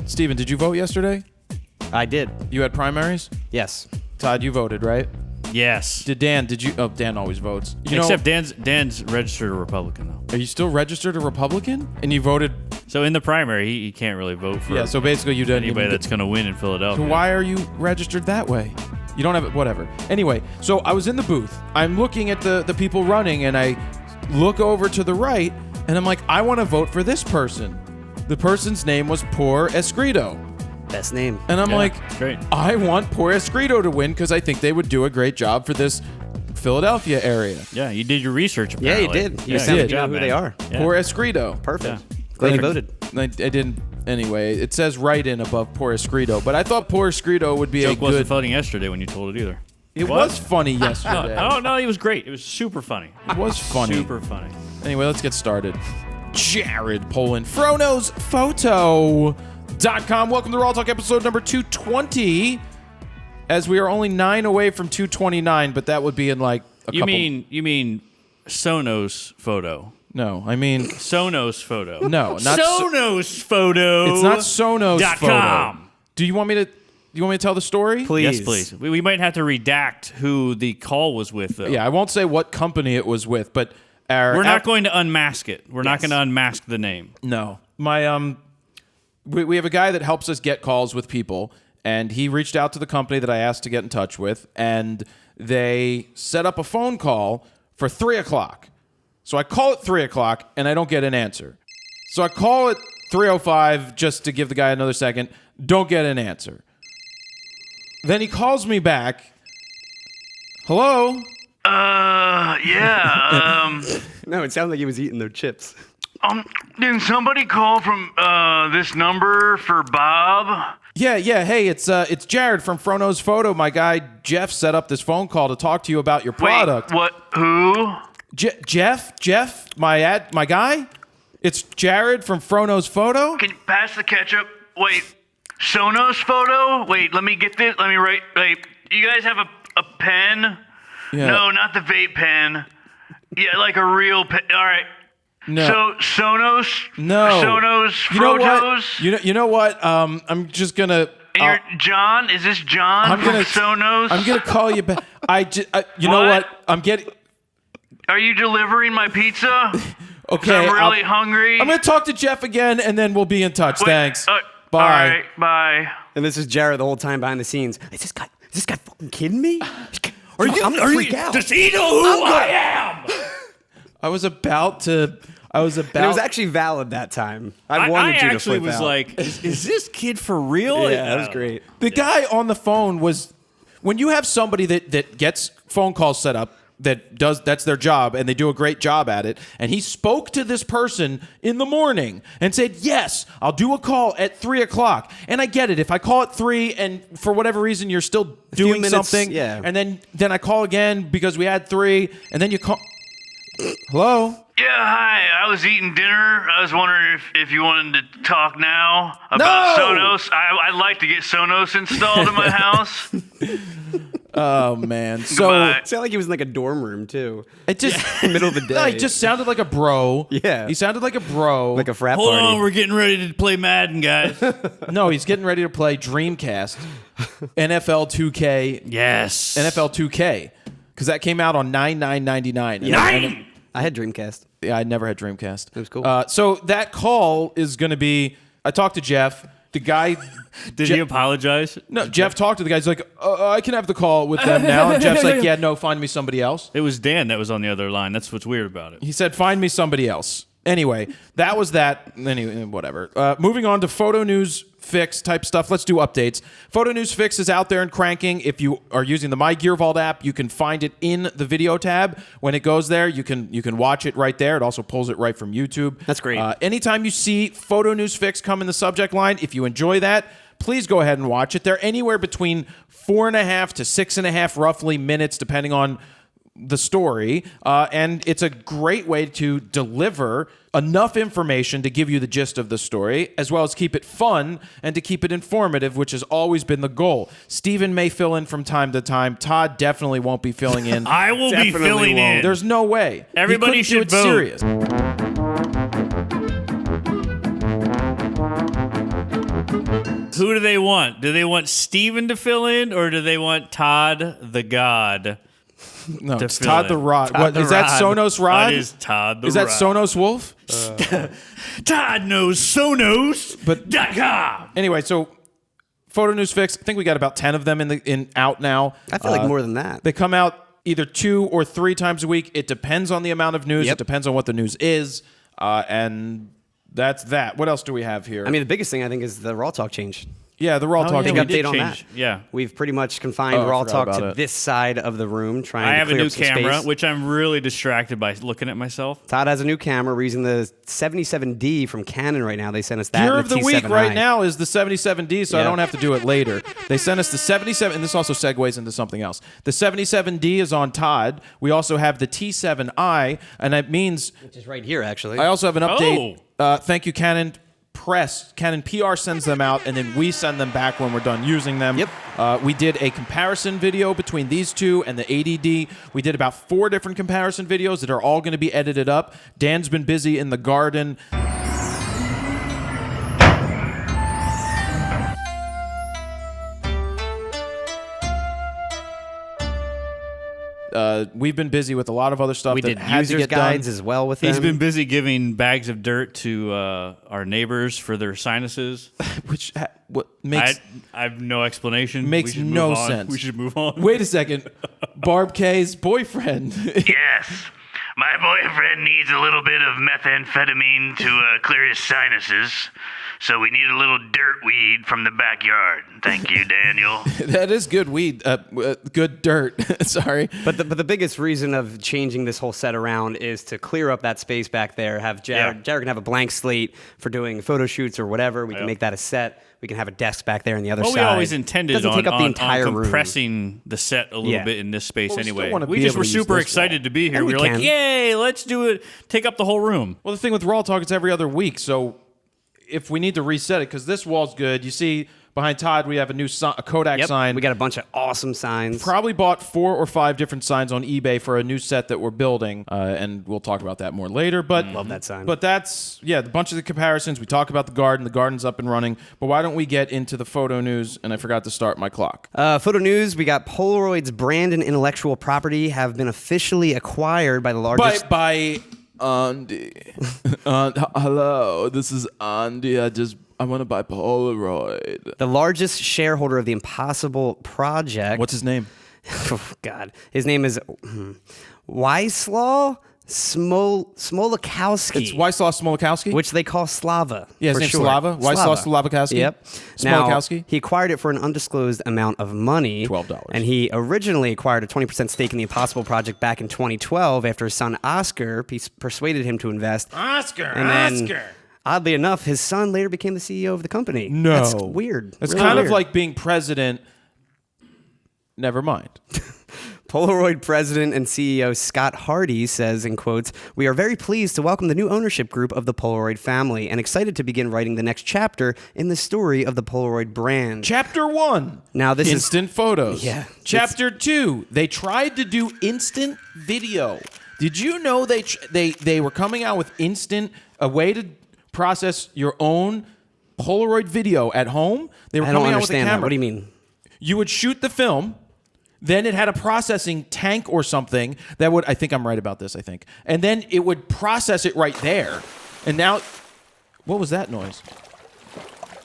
Steven, did you vote yesterday? I did. You had primaries? Yes. Todd, you voted, right? Yes. Did you? Oh, Dan always votes. Except Dan's registered a Republican, though. Are you still registered a Republican? And you voted? So in the primary, he can't really vote for so basically you didn't anybody that's going to win in Philadelphia. So why are you registered that way? You don't have it, whatever. Anyway, so I was in the booth. I'm looking at the people running, and I look over to the right, and I'm like, I want to vote for this person. The person's name was Por Escrito. Best name. And I'm like, great. I want Por Escrito to win because I think they would do a great job for this Philadelphia area. Yeah, you did your research, apparently. Yeah, you did. You sound like did. you know who they are. Yeah. Por Escrito. Perfect. Yeah. Glad you voted. I didn't. Anyway, it says write-in above Por Escrito, but I thought Por Escrito would be Jake a wasn't good... voting yesterday when you told it either. It was funny yesterday. No, he was great. It was super funny. It was funny. Super funny. Anyway, let's get started. Jared Polin, FroKnowsPhoto.com. Welcome to RAWtalk episode number 220. As we are only 9 away from 229, but that would be in like a couple... You mean Sonos Photo? No, I mean... Sonos Photo. No, not... Sonos Photo. It's not Sonos Photo. .com. Do you want me to... You want me to tell the story? Please. Yes, please. We might have to redact who the call was with, though. Yeah, I won't say what company it was with, but... We're not going to unmask it. We're not going to unmask the name. No. My we have a guy that helps us get calls with people, and he reached out to the company that I asked to get in touch with, and they set up a phone call for 3 o'clock. So I call at 3 o'clock, and I don't get an answer. So I call at 3:05 just to give the guy another second. Don't get an answer. Then he calls me back. Hello? Yeah, No, it sounded like he was eating their chips. did somebody call from, this number for Bob? Yeah, hey, it's Jared from FroKnowsPhoto Photo. My guy Jeff set up this phone call to talk to you about your product. Wait, what, who? Jeff, my guy? It's Jared from FroKnowsPhoto Photo? Can you pass the ketchup? Wait, Sonos Photo? Wait, let me get this, let me write, wait, you guys have a pen? Yeah. No, not the vape pen. Yeah, like a real pen. All right. No. So Sonos. No. Sonos You know Photos. what? You know what? I'm just gonna. And you're John? Is this John from Sonos? I'm gonna call you back. You know what? I'm getting. Are you delivering my pizza? Okay. I'm really hungry. I'm gonna talk to Jeff again, and then we'll be in touch. Wait, Thanks. Bye. All right. Bye. And this is Jared the whole time behind the sines. Is this guy fucking kidding me? I'm gonna freak out. Does he know who I am? I was about to. And it was actually valid that time. I wanted you to flip was out. like, is this kid for real? Yeah, that was great. The guy on the phone was. When you have somebody that gets phone calls set up, that's their job, and they do a great job at it, and he spoke to this person in the morning and said, yes, I'll do a call at 3 o'clock. And I get it. If I call at 3 and for whatever reason you're still doing minutes, something, yeah. and then I call again because we had 3, and then you call. Hello? Yeah, hi. I was eating dinner. I was wondering if you wanted to talk now about Sonos. I'd like to get Sonos installed in my house. Oh, man. So Goodbye. It sounded like he was in like a dorm room too. it just Middle of the day. No, he just sounded like a bro. Yeah. He sounded like a bro. like a frat Hold party. on, we're getting ready to play Madden, guys. No, he's getting ready to play Dreamcast, NFL 2K, Yes. NFL 2K, because that came out on 9/9/99. I had Dreamcast. Yeah, I never had Dreamcast. It was cool. So that call is going to be. I talked to Jeff. The guy. Did he apologize? No, Jeff talked to the guy. He's like, I can have the call with them now. And Jeff's like, yeah, no, find me somebody else. It was Dan that was on the other line. That's what's weird about it. He said, find me somebody else. Anyway, that was that. Anyway, whatever. Moving on to Photo News Fix type stuff. Let's do updates. Photo News Fix is out there and cranking. If you are using the My Gear Vault app, you can find it in the video tab. When it goes there, you can watch it right there. It also pulls it right from YouTube. That's great. Anytime you see Photo News Fix come in the subject line, if you enjoy that, please go ahead and watch it. They're anywhere between 4.5 to 6.5 roughly minutes, depending on the story, and it's a great way to deliver enough information to give you the gist of the story, as well as keep it fun and to keep it informative, which has always been the goal. Steven may fill in from time to time. Todd definitely won't be filling in. I will be Definitely filling won't. in. There's no way. Everybody He couldn't should do it vote. serious. Who do they want? Do they want Steven to fill in, or do they want Todd the God? No, it's fill Todd in. the Rod. Todd What the is that? Rod. Sonos Rod? That is Todd the Is that Rod. Sonos Wolf? Todd knows Sonos.com. Anyway, so Photo News Fix. I think we got about 10 of them in out now. I feel like more than that. They come out either 2 or 3 times a week. It depends on the amount of news. Yep. It depends on what the news is, and that's that. What else do we have here? I mean, the biggest thing I think is the RAWtalk change. yeah, the RAWtalk. Big we thing. did update on that. change. Yeah. We've pretty much confined Oh, I forgot RAWtalk about to it. this side of the room, trying I to have a clear new up some camera, space. which I'm really distracted by looking at myself. Todd has a new camera. We're using the 77D from Canon right now. They sent us that. Gear and of the T7i. week right now is the 77D, so I Yeah. don't have to do it later. They sent us the 77, and this also segues into something else. The 77D is on Todd. We also have the T7i, and that means Which is right here, actually. I also have an update. Thank you, Canon Press. Canon PR sends them out, and then we send them back when we're done using them. Yep. We did a comparison video between these two and the 80D. We did about 4 different comparison videos that are all going to be edited up. Dan's been busy in the garden. We've been busy with a lot of other stuff we that did had to user's get guides done. as well with them. He's been busy giving bags of dirt to our neighbors for their sinuses. Which what makes I have no explanation. Makes We should no move on. sense. We should move on. Wait a second. Barb K's boyfriend. Yes. My boyfriend needs a little bit of methamphetamine to clear his sinuses, so we need a little dirt weed from the backyard. Thank you, Daniel. That is good weed. Good dirt. Sorry. But the biggest reason of changing this whole set around is to clear up that space back there. Have Jared. Yeah. Jared can have a blank slate for doing photo shoots or whatever. We can make that a set. We can have a desk back there on the other Well, side. we always intended Doesn't on, take up the on entire room. compressing the set a little Yeah. bit in this space Well, we still anyway. wanna We be just able were to use super this excited wall. to be here. And We we were like, can. yay, let's do it. Take up the whole room. Well, the thing with RAWtalk, it's every other week. So if we need to reset it, because this wall's good. You see behind Todd, we have a new a Kodak Yep. sign. We got a bunch of awesome signs. Probably bought 4 or 5 different signs on eBay for a new set that we're building, and we'll talk about that more later. But Love that sign. But that's a bunch of the comparisons. We talk about the garden. The garden's up and running. But why don't we get into the photo news? And I forgot to start my clock. Photo news, we got Polaroid's brand and intellectual property have been officially acquired by the largest... By Andy. Hello, this is Andy. I want to buy Polaroid. The largest shareholder of the Impossible Project. What's his name? Oh, God. His name is Wieslaw Smolakowski. It's Wieslaw Smolakowski? Which they call Slava. Yeah, his for name's short. Slava. Wieslaw Slavakowski? Yep. Now, Smolakowski? he acquired it for an undisclosed amount of money. $12. And he originally acquired a 20% stake in the Impossible Project back in 2012 after his son Oscar persuaded him to invest. Oscar, And then, oddly enough, his son later became the CEO of the company. No. That's weird. It's Really kind of weird. like being president. Never mind. Polaroid president and CEO Scott Hardy says, in quotes, "We are very pleased to welcome the new ownership group of the Polaroid family and excited to begin writing the next chapter in the story of the Polaroid brand." Chapter 1. Now, this is- instant photos. Yeah. Chapter 2. They tried to do instant video. Did you know they were coming out with a way to process your own Polaroid video at home? They were I don't coming out with a understand camera. that. What do you mean? You would shoot the film, then it had a processing tank or something that would, I think I'm right about this, and then it would process it right there. And now, what was that noise?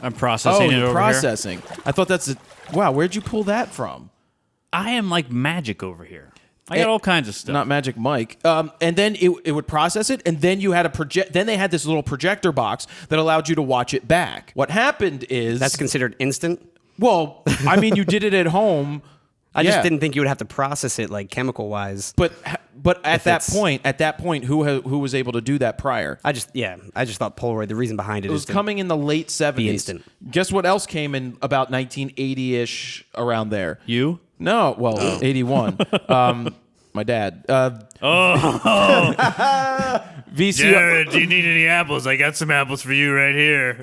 I'm processing it you're over processing. I thought wow, where'd you pull that from? here. I am like magic over here. I got all kinds of stuff. Not Magic Mike. And then it would process it, and then you had then they had this little projector box that allowed you to watch it back. What happened is... That's considered instant? Well, I mean, you did it at home. I just didn't think you would have to process it like chemical wise. But at that it's- point, who was able to do that prior? I just thought Polaroid, the reason behind it It was is to coming in the late 70s. be instant. Guess what else came in about 1980-ish around there? You? No, well, 81. My dad. VCR. Jared, do you need any apples? I got some apples for you right here.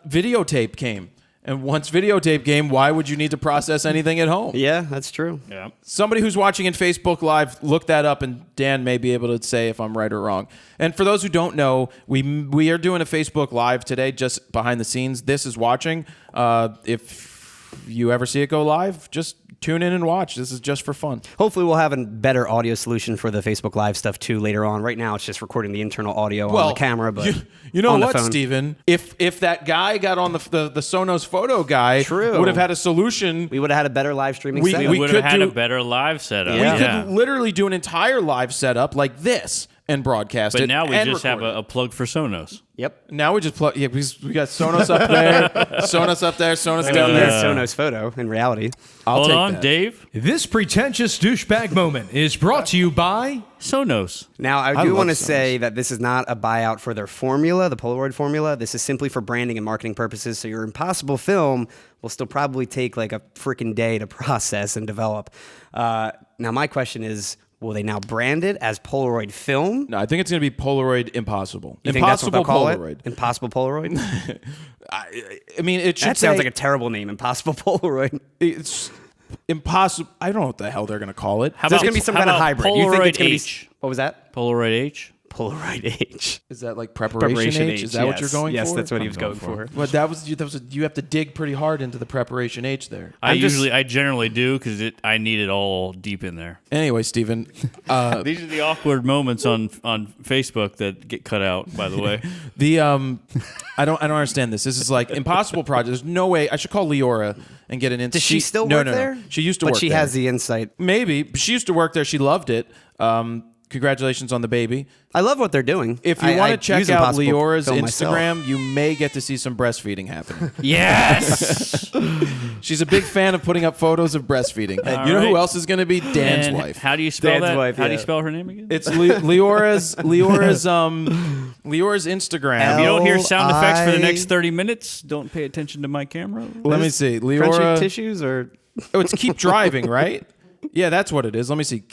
Videotape came. And once videotape game, why would you need to process anything at home? Yeah, that's true. Yeah. Somebody who's watching in Facebook Live, look that up, and Dan may be able to say if I'm right or wrong. And for those who don't know, we are doing a Facebook Live today, just behind the scenes. This is watching. If you ever see it go live, just tune in and watch. This is just for fun. Hopefully we'll have a better audio solution for the Facebook Live stuff too later on. Right now it's just recording the internal audio on the camera, but you know on what, the phone. Steven? If that guy got on the Sonos Photo guy, True. would have had a solution. We would have had a better live streaming We- setup. We would could have had do- a better live setup. Yeah. We could literally do an entire live setup like this and broadcast it. But now we and just have record it. a plug for Sonos. Yep. Now we just plug. Yeah, we got Sonos up there, Sonos up there, Sonos down there. Sonos Photo in reality. I'll Hold take on, that. Dave. This pretentious douchebag moment is brought to you by... Sonos. Now, I I do love want to Sonos. say that this is not a buyout for their formula, the Polaroid formula. This is simply for branding and marketing purposes. So your impossible film will still probably take like a freaking day to process and develop. Now, my question is, will they now brand it as Polaroid film? No, I think it's going to be Polaroid Impossible. You think that's what they'll call Polaroid. it? Impossible Polaroid? I mean, it should That sounds like a terrible name, Impossible Polaroid. It's impossible. I don't know what the hell they're going to call it. How There's about going to be some how kind of about hybrid. Polaroid You think it's going to H? be... What was that? Polaroid H. Polaroid H. Is that like preparation H? Is that what you're going yes, for? Yes, that's what he was going for. Well, you have to dig pretty hard into the preparation H there. I generally do because I need it all deep in there. Anyway, Steven, These are the awkward moments on Facebook that get cut out. By the way, I don't understand this. This is like impossible project. There's no way I should call Leora and get an insight. Does she still work there? She used to But work she there. has the insight. Maybe. But she used to work there. She loved it. Congratulations on the baby. I love what they're doing. If you I want to check use out Impossible Leora's Film myself. Instagram, you may get to see some breastfeeding happening. yes. She's a big fan of putting up photos of breastfeeding. And you know who right. else is going to be? Dan's And wife. How do you spell Dan's that? wife, How do you yeah. spell her name again? It's Leora's Instagram. If you don't hear sound effects for the L-I- next 30 minutes, don't pay attention to my camera. Let me see. Frenchie Leora. tissues or Oh, it's keep driving, right? Yeah, that's what it is. Let me see.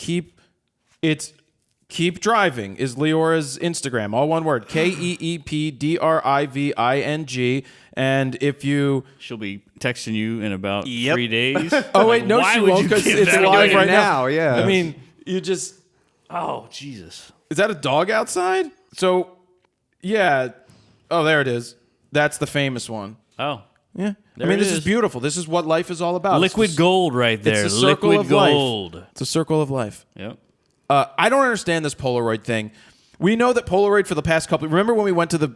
Keep driving is Leora's Instagram. All one word. KEEPDRIVING. And if you She'll be texting you in about Yep. 3 days. Oh wait, no, Why she would won't you because give it's that live away right now, now. yeah. I mean, you just Oh, Jesus. is that a dog outside? So yeah. Oh, there it is. That's the famous one. Oh. Yeah. There I mean, it this is is. beautiful. This is what life is all about. Liquid It's gold right there. It's a circle Liquid of life. gold. It's a circle of life. Yep. I don't understand this Polaroid thing. We know that Polaroid for the past couple. Remember when we went to the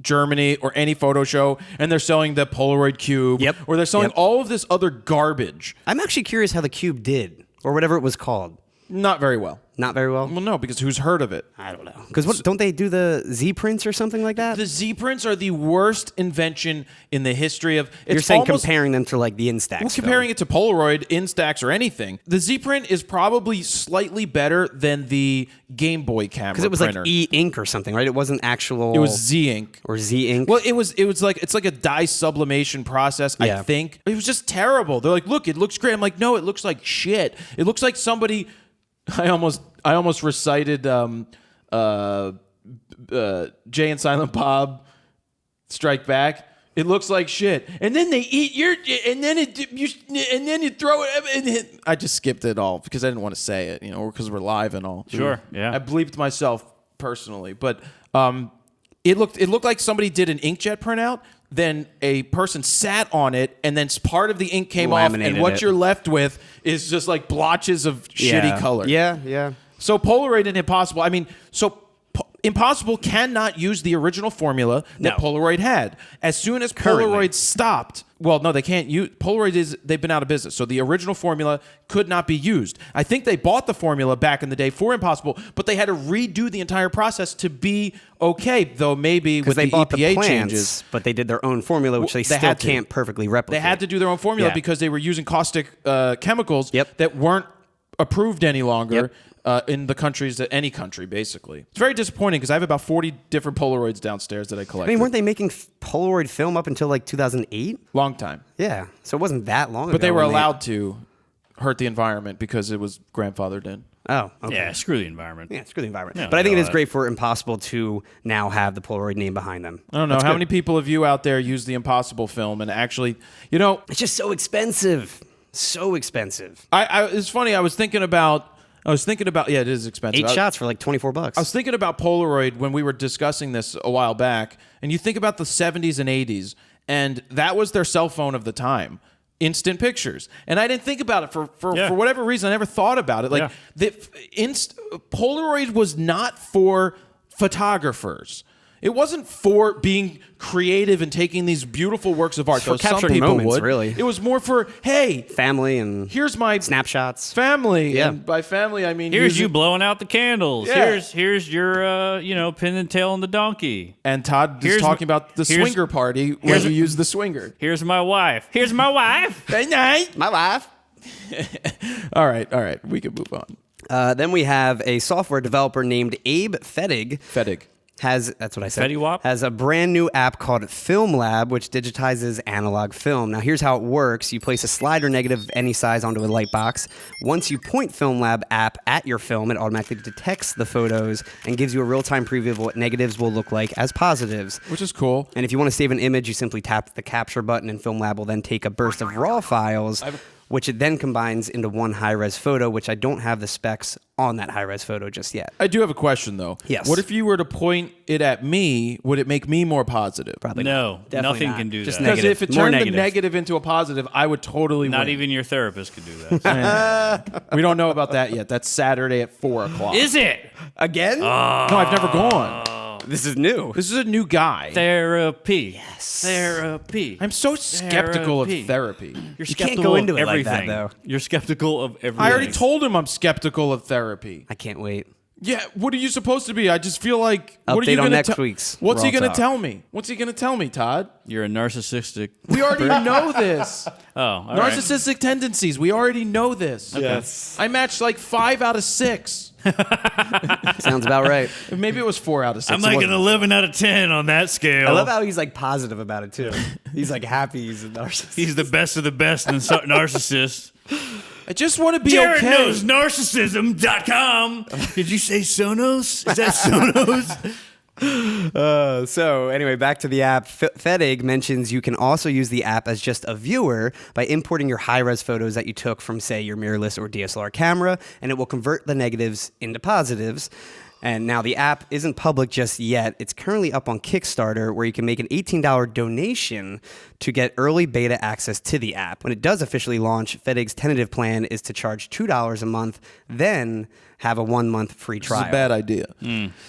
Germany or any photo show and they're selling the Polaroid Cube? Yep. Or they're selling Yep. all of this other garbage. I'm actually curious how the cube did, or whatever it was called. Not very well. Not very well. Well, no, because who's heard of it? I don't know. Because what don't they do the Z prints or something like that? The Z prints are the worst invention in the history of. You're saying comparing them to like the Instax. Well, comparing it to Polaroid, Instax, or anything, the Z print is probably slightly better than the Game Boy camera because it was printer. like E ink or something, right? It wasn't actual. It was Z ink. or Z ink. Well, it's like a dye sublimation process. Yeah. I think it was just terrible. They're like, look, it looks great. I'm like, no, it looks like shit. It looks like somebody. I almost recited Jay and Silent Bob Strike Back. It looks like shit, and then they eat your, and then you throw it. I just skipped it all because I didn't want to say it, because we're live and all. Sure, yeah. I bleeped myself personally, but it looked like somebody did an inkjet printout. Then a person sat on it, and then part of the ink came off, and Laminated what it. you're left with is just like blotches of shitty color. Yeah. So Polaroid and Impossible. I mean, Impossible cannot use the original formula that No. Polaroid had. As soon as Currently. Polaroid stopped, well, no, they can't use Polaroid. They've been out of business, so the original formula could not be used. I think they bought the formula back in the day for Impossible, but they had to redo the entire process to be okay. Though maybe with Because they the bought EPA the plants, changes, but they did their own formula, which Well, they they still had to. can't perfectly replicate. they had to do their own formula Yeah. because they were using caustic chemicals Yep. that weren't approved any longer. Yep. In the countries, any country, basically. It's very disappointing because I have about 40 different Polaroids downstairs that I I collected. mean, weren't they making Polaroid film up until like 2008? Long time. Yeah, so it wasn't that long ago. But they were when allowed to hurt the environment because it was grandfathered in. Oh, okay. Yeah, screw the environment. Yeah, screw the environment. Yeah, but I think it no, is great for Impossible to now have the Polaroid name behind them. I don't know how many people of you out there use the Impossible film and actually, It's just so expensive. So expensive. it's funny. I was thinking about. Yeah, it is expensive. 8 shots for like $24. I was thinking about Polaroid when we were discussing this a while back, and you think about the 70s and 80s, and that was their cell phone of the time. Instant pictures. And I didn't think about it for whatever reason. I never thought about it. Like Polaroid was not for photographers. It wasn't for being creative and taking these beautiful works of art. For Though some capturing people moments, would. really. It was more for, hey, Family and here's my snapshots. family. Yeah. And by family, I mean Here's using- you blowing out the candles. Yeah. Here's your pin and tail on the donkey. And Todd is Here's talking about the here's- swinger party where you use the swinger. Here's my wife. Here's my wife. Hey, night. My wife. All right. We can move on. Then we have a software developer named Abe Fedig. That's what I said. Fetty Wap? Has a brand new app called FilmLab, which digitizes analog film. Now, here's how it works. You place a slider negative of any size onto a light box. Once you point FilmLab app at your film, it automatically detects the photos and gives you a real-time preview of what negatives will look like as positives. Which is cool. And if you want to save an image, you simply tap the capture button, and FilmLab will then take a burst of RAW files, which it then combines into one high-res photo, which I don't have the specs on that high-res photo just yet. I do have a question, though. Yes. What if you were to point it at me? Would it make me more positive? Probably No, not. Definitely nothing not. can do Just that. Because negative. if it More turned negative. the negative into a positive, I would totally Not win. even your therapist could do that. We don't know about that yet. That's Saturday at 4 o'clock. Is it? Again? No, I've never gone. This is new. This is a new guy. Therapy. Yes. Therapy. I'm so skeptical of therapy. You're You can't skeptical go into of it like everything. that, though. You're skeptical of everything. I already told him I'm skeptical of therapy. I can't wait. Yeah, what are you supposed to be? I just feel like what are Update you on gonna next te- week's What's he Raw going to Talk. tell me? What's he going to tell me, Todd? You're a narcissistic. We already know this. Oh, all right. Narcissistic tendencies. We already know this. Yes. I matched like 5 out of 6. Sounds about right. Maybe it was 4 out of 6. I'm It like an wasn't. 11 out of 10 on that scale. I love how he's like positive about it too. He's like happy he's a narcissist. He's the best of the best and narcissist. I just want to be Jared okay. knows narcissism.com. Did you say Sonos? Is that Sonos? So anyway, back to the app. Fedig mentions you can also use the app as just a viewer by importing your high-res photos that you took from, say, your mirrorless or DSLR camera, and it will convert the negatives into positives. And now the app isn't public just yet. It's currently up on Kickstarter, where you can make an $18 donation to get early beta access to the app. When it does officially launch, Fedig's tentative plan is to charge $2 a month, then have a 1-month free trial. It's a bad idea.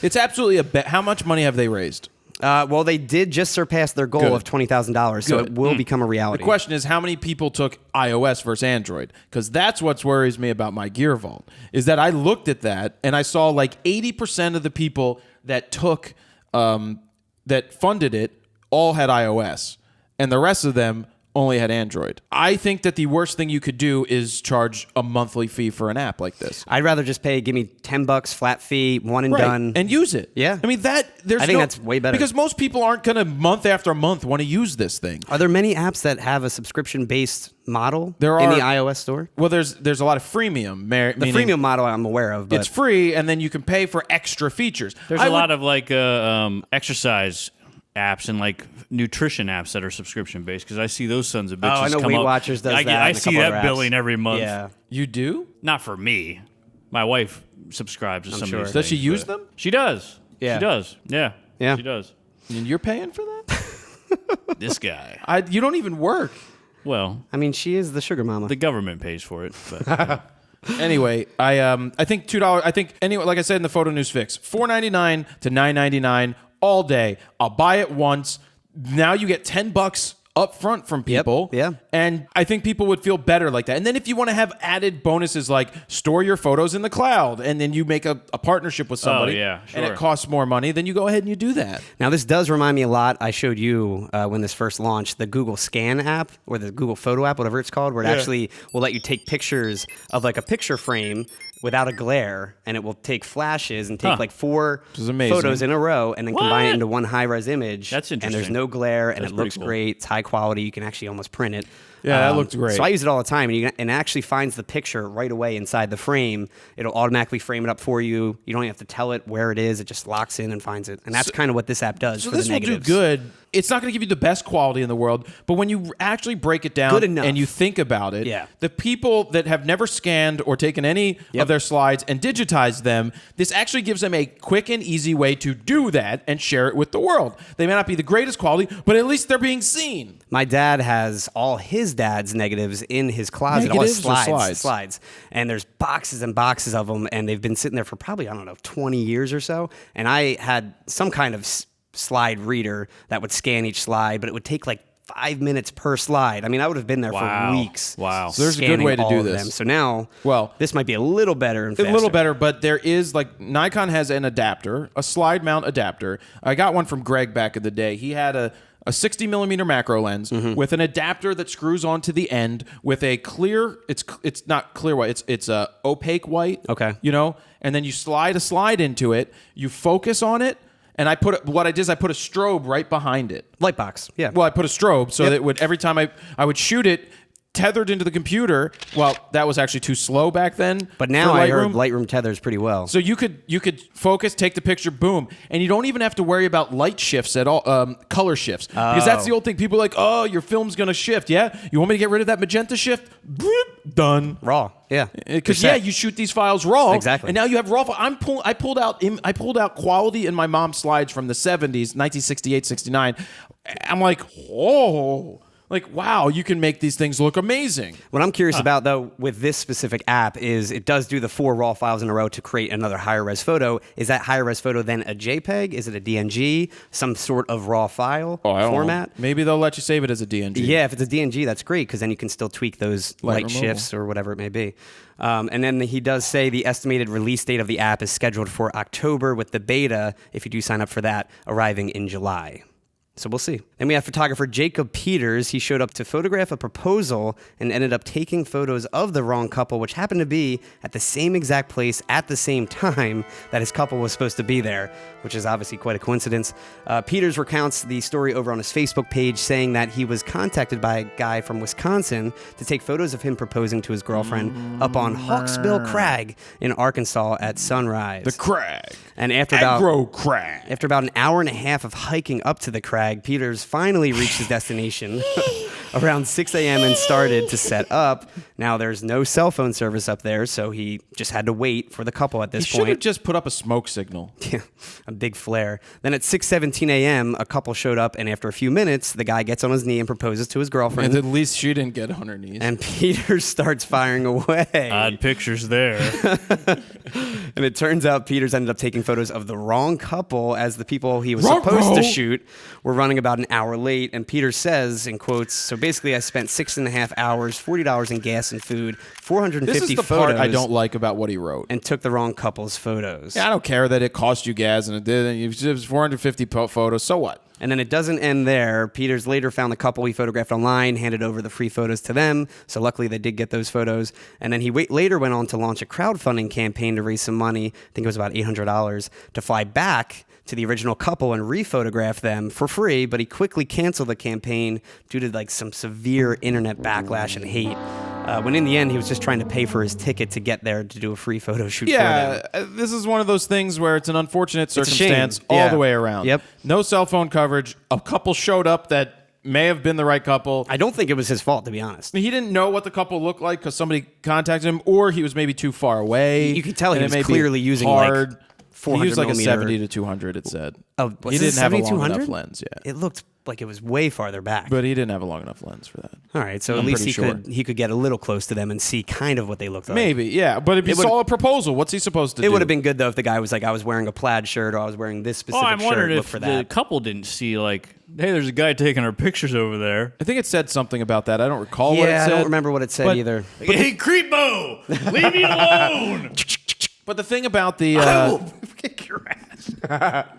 It's absolutely a bet. How much money have they raised? Well, they did just surpass their goal Good. of $20,000, so Good. it will become a reality. The question is, how many people took iOS versus Android? Because that's what worries me about my Gear Vault, is that I looked at that and I saw like 80% of the people that took, that funded it all had iOS, and the rest of them only had Android. I think that the worst thing you could do is charge a monthly fee for an app like this. I'd rather just give me $10 flat fee, one and done. And use it. Yeah. I mean, there's I think that's way better. Because most people aren't going to month after month want to use this thing. Are there many apps that have a subscription-based model There in are- the iOS store? Well, there's a lot of freemium. The freemium model I'm aware of, but It's free, and then you can pay for extra features. There's a lot of like exercise apps and like nutrition apps that are subscription based because I see those sons of bitches. I know come Weight up. Watchers does that I and a see couple that other apps. billing every month. yeah. You do? Not for me. My wife subscribes to some sure. of these Does she things, use but- them? She does. Yeah. She does. Yeah. Yeah. She does. And you're paying for that? This guy. You don't even work. Well, I mean, she is the sugar mama. the government pays for it. But Anyway, I think $2. I think anyway, like I said in the photo news fix, $4.99 to $9.99 all day. I'll buy it once. Now you get $10 up front from people. yeah. And I think people would feel better like that. And then if you want to have added bonuses like store your photos in the cloud and then you make a partnership with somebody yeah, and it sure. costs more money, then you go ahead and you do that. Now, this does remind me a lot. I showed you when this first launched, the Google Scan app or the Google Photo app, whatever it's called, where it actually will let you take pictures of like a picture frame without a glare, and it will take flashes and take like 4 is amazing. photos in a row and then combine it What? into one high-res image. That's And there's interesting. no glare, and That's it looks pretty cool. great. It's high quality. You can actually almost print it. Yeah, that looked great. So I use it all the time, and it actually finds the picture right away inside the frame. It'll automatically frame it up for you. You don't even have to tell it where it is. It just locks in and finds it. And that's kind of what this app does So for this the will negatives. do good. It's not going to give you the best quality in the world, but when you actually break it down Good enough. and you think about it, Yeah. the people that have never scanned or taken any of their slides and digitized them, this actually gives them a quick and easy way to do that and share it with the world. They may not be the greatest quality, but at least they're being seen. My dad has all his dad's negatives in his closet, all his Negatives or slides. And there's boxes and boxes of them, and they've been sitting there for probably, 20 years or so. And I had some kind of slide reader that would scan each slide, but it would take like 5 minutes per slide. I mean, I would have been there for weeks. Wow. So there's a good scanning way to all do of this. them. So now, Well, this might be a little better and A faster. little better, but there is Nikon has an adapter, a slide mount adapter. I got one from Greg back in the day. He had a 60 millimeter macro lens with an adapter that screws onto the end with a clear. It's not clear white. It's a opaque white. Okay. And then you slide a slide into it. You focus on it, and I put a strobe right behind it. Light box. Yeah. Well, I put a strobe so that every time I would shoot it tethered into the computer. Well, that was actually too slow back then. But now for I heard Lightroom. Lightroom tethers pretty well. So you could focus, take the picture, boom, and you don't even have to worry about light shifts at all, color shifts, because that's the old thing. People are like, oh, your film's gonna shift. Yeah, you want me to get rid of that magenta shift? Bloop, done. Raw. Yeah. Because you shoot these files raw, Exactly. and now you have raw. I pulled out quality in my mom's slides from the 70s, 1968, 69. I'm like, oh. Like, wow, you can make these things look amazing. What I'm curious about, though, with this specific app is it does do the 4 raw files in a row to create another higher res photo. Is that higher res photo then a JPEG? Is it a DNG? Some sort of raw file I don't format? know. Maybe they'll let you save it as a DNG. Yeah, if it's a DNG, that's great because then you can still tweak those light removal. shifts or whatever it may be. And then he does say the estimated release date of the app is scheduled for October, with the beta, if you do sign up for that, arriving in July. So we'll see. Then we have photographer Jacob Peters. He showed up to photograph a proposal and ended up taking photos of the wrong couple, which happened to be at the same exact place at the same time that his couple was supposed to be there, which is obviously quite a coincidence. Peters recounts the story over on his Facebook page, saying that he was contacted by a guy from Wisconsin to take photos of him proposing to his girlfriend up on Hawksbill Crag in Arkansas at sunrise. The crag. And after about an hour and a half of hiking up to the crag, Peters finally reached his destination around 6 a.m. and started to set up. Now, there's no cell phone service up there, so he just had to wait for the couple at this Should have point. just put up a smoke signal. Yeah, a big flare. Then at 6:17 a.m., a couple showed up, and after a few minutes, the guy gets on his knee and proposes to his girlfriend. And at least she didn't get on her knees. And Peters starts firing away. Odd pictures there. And it turns out Peters ended up taking photos of the wrong couple, as the people he was supposed to shoot were running about an hour late. And Peters says, in quotes, so basically I spent 6.5 hours, $40 in gas and food, 450 this is the photos. part I don't like about what he wrote. And took the wrong couple's photos. Yeah, I don't care that it cost you gas and it did. It was 450 photos. So what? And then it doesn't end there. Peters later found the couple he photographed online, handed over the free photos to them. So luckily they did get those photos. And then he later went on to launch a crowdfunding campaign to raise some money. I think it was about $800 to fly back to the original couple and re-photograph them for free. But he quickly canceled the campaign due to some severe internet backlash and hate. When in the end, he was just trying to pay for his ticket to get there to do a free photo shoot for them. Yeah, this is one of those things where it's an unfortunate a shame. circumstance all Yeah. the way around. Yep. No cell phone coverage. A couple showed up that may have been the right couple. I don't think it was his fault, to be honest. He didn't know what the couple looked like because somebody contacted him, or he was maybe too far away. You could tell he and it was may be clearly using, hard. like, 400 He used like a millimeter. 70 to 200, it said. Oh, was he it didn't have a long 7200? enough lens, yeah. It looked like it was way farther back. But he didn't have a long enough lens for that. All right, so I'm at least pretty he could get a little close to them and see kind of what they looked like. Maybe, yeah. But if he saw a proposal, what's he supposed to do? It would have been good though if the guy was like, I was wearing a plaid shirt or I was wearing this specific I'm wondering shirt. Look if for the that. couple didn't see, like, hey, there's a guy taking our pictures over there. I think it said something about that. I don't recall what it Yeah, said. I don't remember what it said but- either. Hey, creepo! Leave me alone! But the thing about the Kick your ass.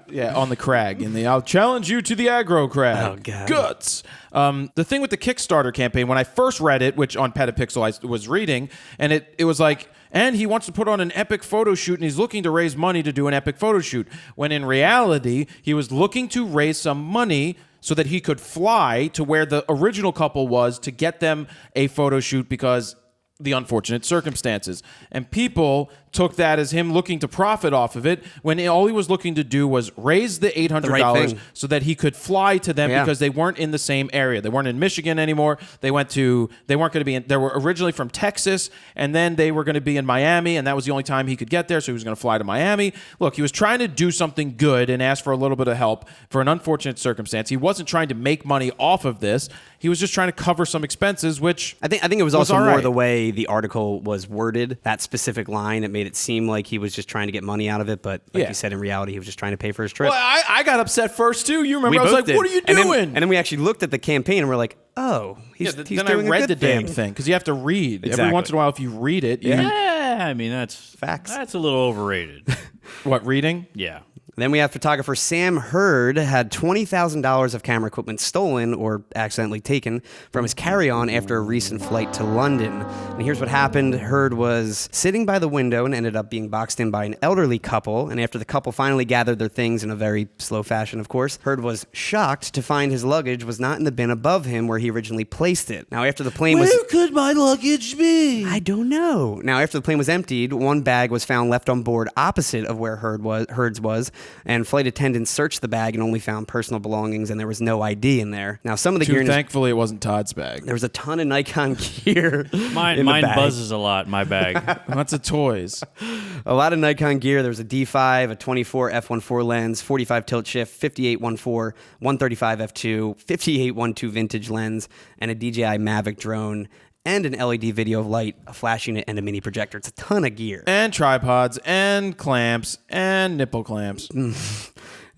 yeah, on the crag in the I'll challenge you to the aggro crag. Oh, God. Guts. The thing with the Kickstarter campaign, when I first read it, which on Petapixel I was reading, and it was like, and he wants to put on an epic photo shoot, and he's looking to raise money to do an epic photo shoot. When in reality, he was looking to raise some money so that he could fly to where the original couple was to get them a photo shoot because the unfortunate circumstances. And people took that as him looking to profit off of it when all he was looking to do was raise the $800 so that he could fly to them because they weren't in the same area. They weren't in Michigan anymore. They weren't going to be they were originally from Texas, and then they were going to be in Miami, and that was the only time he could get there, so he was going to fly to Miami. Look, he was trying to do something good and ask for a little bit of help for an unfortunate circumstance. He wasn't trying to make money off of this. He was just trying to cover some expenses, which I think it was also more the way the article was worded. That specific line, it made it seem like he was just trying to get money out of it, but like you said, in reality, he was just trying to pay for his trip. Well, I got upset first too. You remember? I was like, "What are you doing?" And then we actually looked at the campaign and we're like, "Oh, he's then doing I read a good the damn thing." thing because you have to read Exactly. every once in a while. If you read it, I mean, that's Facts. That's a little overrated. What reading? Yeah. Then we have photographer Sam Hurd had $20,000 of camera equipment stolen or accidentally taken from his carry-on after a recent flight to London. And here's what happened. Hurd was sitting by the window and ended up being boxed in by an elderly couple. And after the couple finally gathered their things in a very slow fashion, of course, Hurd was shocked to find his luggage was not in the bin above him where he originally placed it. Now, after the plane was... Where could my luggage be? I don't know. Now, after the plane was emptied, one bag was found left on board opposite of where Hurd's was, and flight attendants searched the bag and only found personal belongings, and there was no ID in there. Now, some of the gear... Thankfully, it wasn't Todd's bag. There was a ton of Nikon gear. Mine buzzes a lot, my bag. Lots of toys. A lot of Nikon gear. There was a D5, a 24 f1.4 lens, 45 tilt shift, 58 1.4, 135 f2, 58 1.2 vintage lens, and a DJI Mavic drone, and an LED video light, a flash unit, and a mini projector. It's a ton of gear. And tripods, and clamps, and nipple clamps.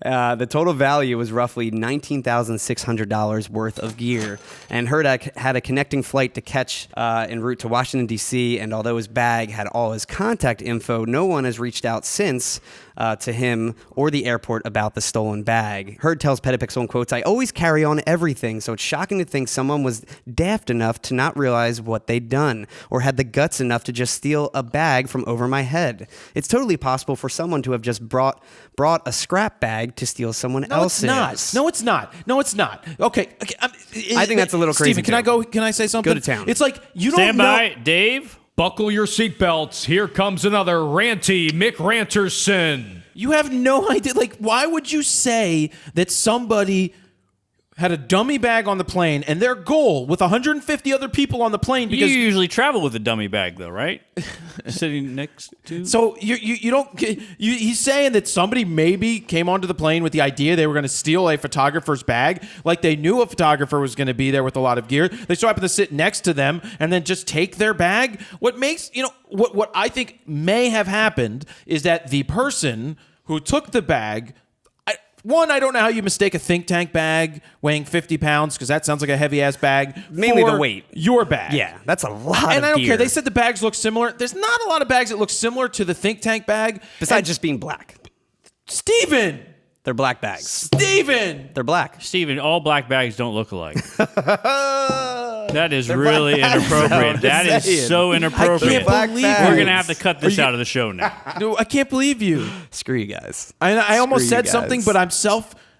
The total value was roughly $19,600 worth of gear. And Hurd had a connecting flight to catch en route to Washington, D.C., and although his bag had all his contact info, no one has reached out since to him or the airport about the stolen bag. Hurd tells Petapixel in quotes, "I always carry on everything, so it's shocking to think someone was daft enough to not realize what they'd done, or had the guts enough to just steal a bag from over my head. It's totally possible for someone to have just brought a scrap bag to steal someone else's." No, it's not. Okay. I think that's a little crazy. Steven, can I go? Can I say something? Go to town. It's like you don't Stand know. by, Dave. Buckle your seatbelts. Here comes another ranty Mick Ranterson. You have no idea. Like, why would you say that somebody had a dummy bag on the plane and their goal with 150 other people on the plane? You Because usually travel with a dummy bag, though, right? Sitting next to. so you don't. He's saying that somebody maybe came onto the plane with the idea they were going to steal a photographer's bag, like they knew a photographer was going to be there with a lot of gear. They so happen to sit next to them and then just take their bag. What makes what I think may have happened is that the person who took the bag. I don't know how you mistake a think tank bag weighing 50 pounds, because that sounds like a heavy-ass bag. Mainly for the weight. Your bag. Yeah, that's a lot And of I don't gear. care. They said the bags look similar. There's not a lot of bags that look similar to the think tank bag. Besides just being black. Steven! They're black bags. Steven! They're black. Steven, all black bags don't look alike. That is really inappropriate. That is so inappropriate. Black We're bags. going to have to cut this out of the show now. No, I can't believe you. Screw you guys. I almost Screw you said something, guys. but I'm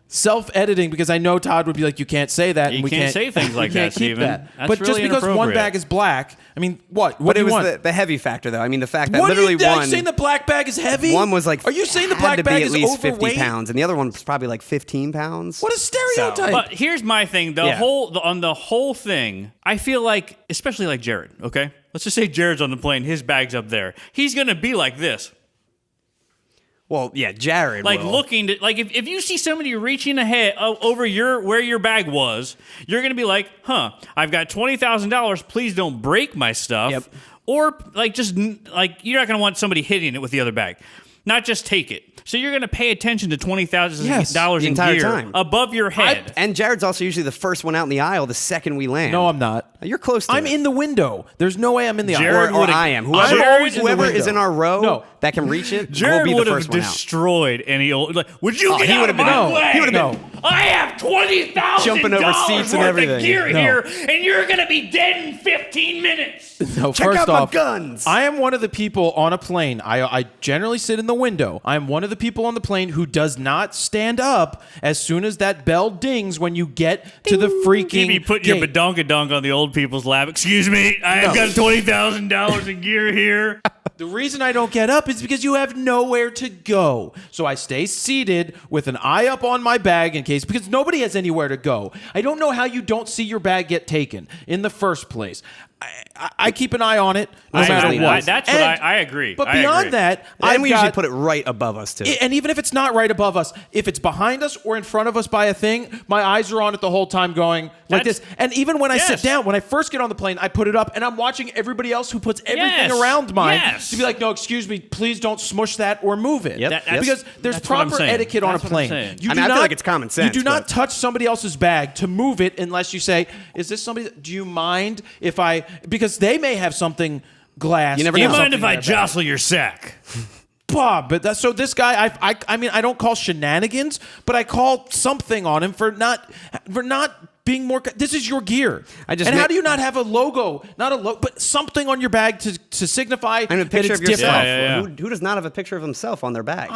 self-editing because I know Todd would be like, you can't say that. You and we can't say things like we can't that, keep Steven. that. That's But just really because one inappropriate. bag is black, I mean, what? What But do it you was want? the heavy factor, though. I mean, the fact that What literally are you one... saying the black bag is heavy? One was like... Are you saying the had black to bag be at is least 50 overweight? pounds, and the other one was probably like 15 pounds. What a stereotype. But here's my thing. Yeah. On the whole thing, I feel like, especially like Jared, okay? Let's just say Jared's on the plane, his bag's up there. He's going to be like this. Well, yeah, Jared Like will. looking to, like if you see somebody reaching ahead over where your bag was, you're going to be like, I've got $20,000. Please don't break my stuff. Yep. Or like just like you're not going to want somebody hitting it with the other bag. Not just take it. So you're going to pay attention to $20,000 the in entire gear time. above your head. And Jared's also usually the first one out in the aisle the second we land. No, I'm not. You're close to I'm it. in the window. There's no way I'm in the Jared aisle. Or would've- I am. I'm always in the Whoever is window. in our row No. that can reach it will Jared be the would have first one out. destroyed any old. Like, would you get he out would of have been- my no, way? he would have No. been I have $20,000 Jumping over seats and worth everything. of gear here, and you're gonna be dead in 15 minutes. No, Check first out off, my guns. I am one of the people on a plane. I generally sit in the window. I am one of the people on the plane who does not stand up as soon as that bell dings when you get to the freaking You be putting your gate. badonkadonk on the old people's lap. Excuse me, I have got $20,000 in gear here. The reason I don't get up is because you have nowhere to go. So I stay seated with an eye up on my bag in case, because nobody has anywhere to go. I don't know how you don't see your bag get taken in the first place. I keep an eye on it no matter what. I agree. But I beyond agree. that, And we usually got- put it right above us, too. And even if it's not right above us, if it's behind us or in front of us by a thing, my eyes are on it the whole time going like That's- this. And even when I sit Yes. down, when I first get on the plane, I put it up and I'm watching everybody else who puts everything Yes. around mine Yes. to be like, no, excuse me, please don't smush that or move it. Yep. Because there's That's what I'm proper saying. etiquette on a That's what I'm plane. saying. You I do mean, I feel not- like it's common sense, You do not but- touch somebody else's bag to move it unless you say, is this somebody, do you mind if I, because they may have something glass. You never Do you know. mind if I something in their bag. jostle your sack? Bob, but that's so this guy. I mean, I don't call shenanigans, but I call something on him for not being more. This is your gear. How do you not have a logo? Not a logo, but something on your bag to signify And a that picture it's of yourself. different. Yeah. Who does not have a picture of himself on their bag?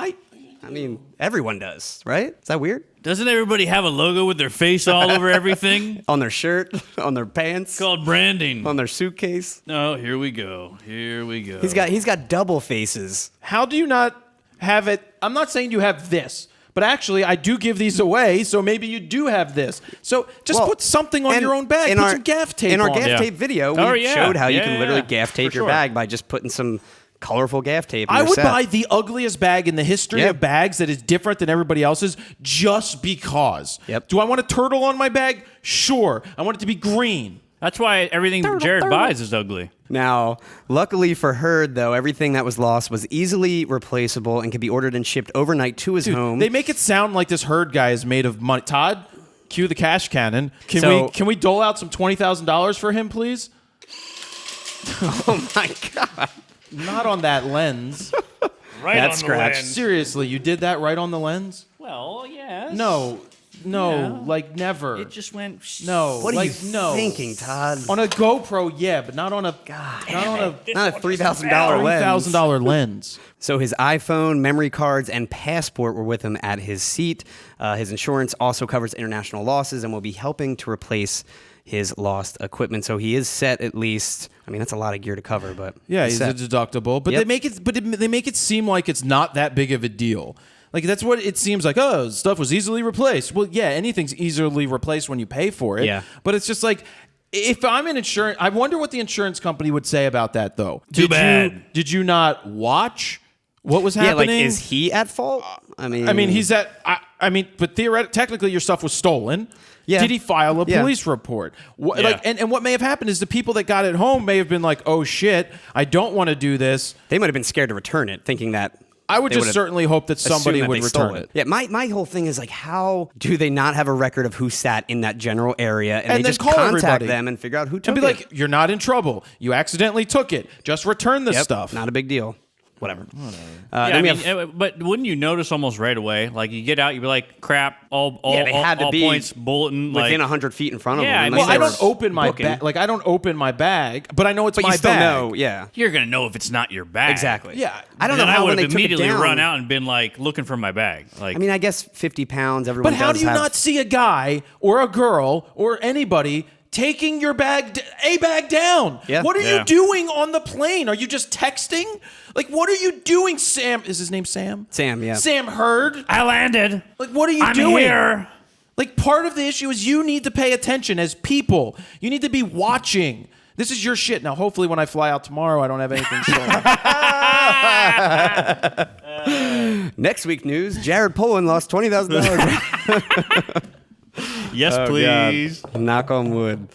I mean, everyone does, right? Is that weird? Doesn't everybody have a logo with their face all over everything? On their shirt, on their pants, It's called branding. on their suitcase. Oh, here we go. Here we go. He's got double faces. How do you not have it? I'm not saying you have this. But actually, I do give these away, so maybe you do have this. So just Well, put something on and your own bag. Put some gaff tape In our on gaff it. Yeah. tape video, we Oh, yeah. showed how you Yeah, can literally yeah. gaff tape For your sure. bag by just putting some colorful gaff tape. I would buy the ugliest bag in the history Yeah. of bags that is different than everybody else's just because. Yep. Do I want a turtle on my bag? Sure. I want it to be green. That's why everything Jared buys is ugly. Now, luckily for Hurd, though, everything that was lost was easily replaceable and could be ordered and shipped overnight to his home. They make it sound like this herd guy is made of money. Todd, cue the cash cannon. So- Can we dole out some $20,000 for him, please? Oh my God! Not on that lens. Right That on the scratch. lens. Seriously, you did that right on the lens? Well, yes. No, Yeah. like never. It just went. No. What are like, you no. thinking, Todd? On a GoPro, yeah, but not on a Not a $3,000 lens. $3,000 lens. So his iPhone, memory cards, and passport were with him at his seat. His insurance also covers international losses and will be helping to replace his lost equipment. So he is set at least. I mean, that's a lot of gear to cover, but Yeah, he's a set. deductible, but Yep. they make it seem like it's not that big of a deal. Like that's what it seems like. Oh, stuff was easily replaced. Well, yeah, anything's easily replaced when you pay for it. Yeah. But it's just like if I'm an insurance, I wonder what the insurance company would say about that though. Too bad. Did you not watch what was Yeah, happening? like, is he at fault? I mean, he's at. I mean, but technically, your stuff was stolen. Yeah. Did he file a Yeah. police report? What, Yeah. Like, and what may have happened is the people that got it home may have been like, "Oh shit, I don't want to do this." they might have been scared to return it, thinking that. I would they just would've certainly hope that somebody assumed that would they stole return it. Yeah, my whole thing is like, how do they not have a record of who sat in that general area, and they then just call contact everybody. them and figure out who took And be it? like, "You're not in trouble. You accidentally took it. Just return the Yep, stuff." not a big deal. Whatever. Yeah, Then I we mean, have- but wouldn't you notice almost right away? Like you get out, you'd be like, "Crap! All they had to all be points bulletin within like 100 feet in front of Yeah, them. well, unless I they don't were open my booking. bag. Like I don't open my bag, but I know it's But my you still bag. know, yeah. you're gonna know if it's not your bag." Exactly. Yeah. I don't Then know how I when would they have took it immediately down. run out and been like looking for my bag. Like, I mean, I guess 50 pounds. Everyone But how does do you have- not see a guy or a girl or anybody taking your bag, a bag down? Yeah. What are Yeah. you doing on the plane? Are you just texting? Like, what are you doing, Sam? Is his name Sam? Sam, yeah. Sam Hurd? I landed. Like, what are you I'm doing? here. Like, part of the issue is you need to pay attention as people. You need to be watching. This is your shit. Now, hopefully, when I fly out tomorrow, I don't have anything stolen. Next week news: Jared Polin lost $20,000. Yes, please. God. Knock on wood.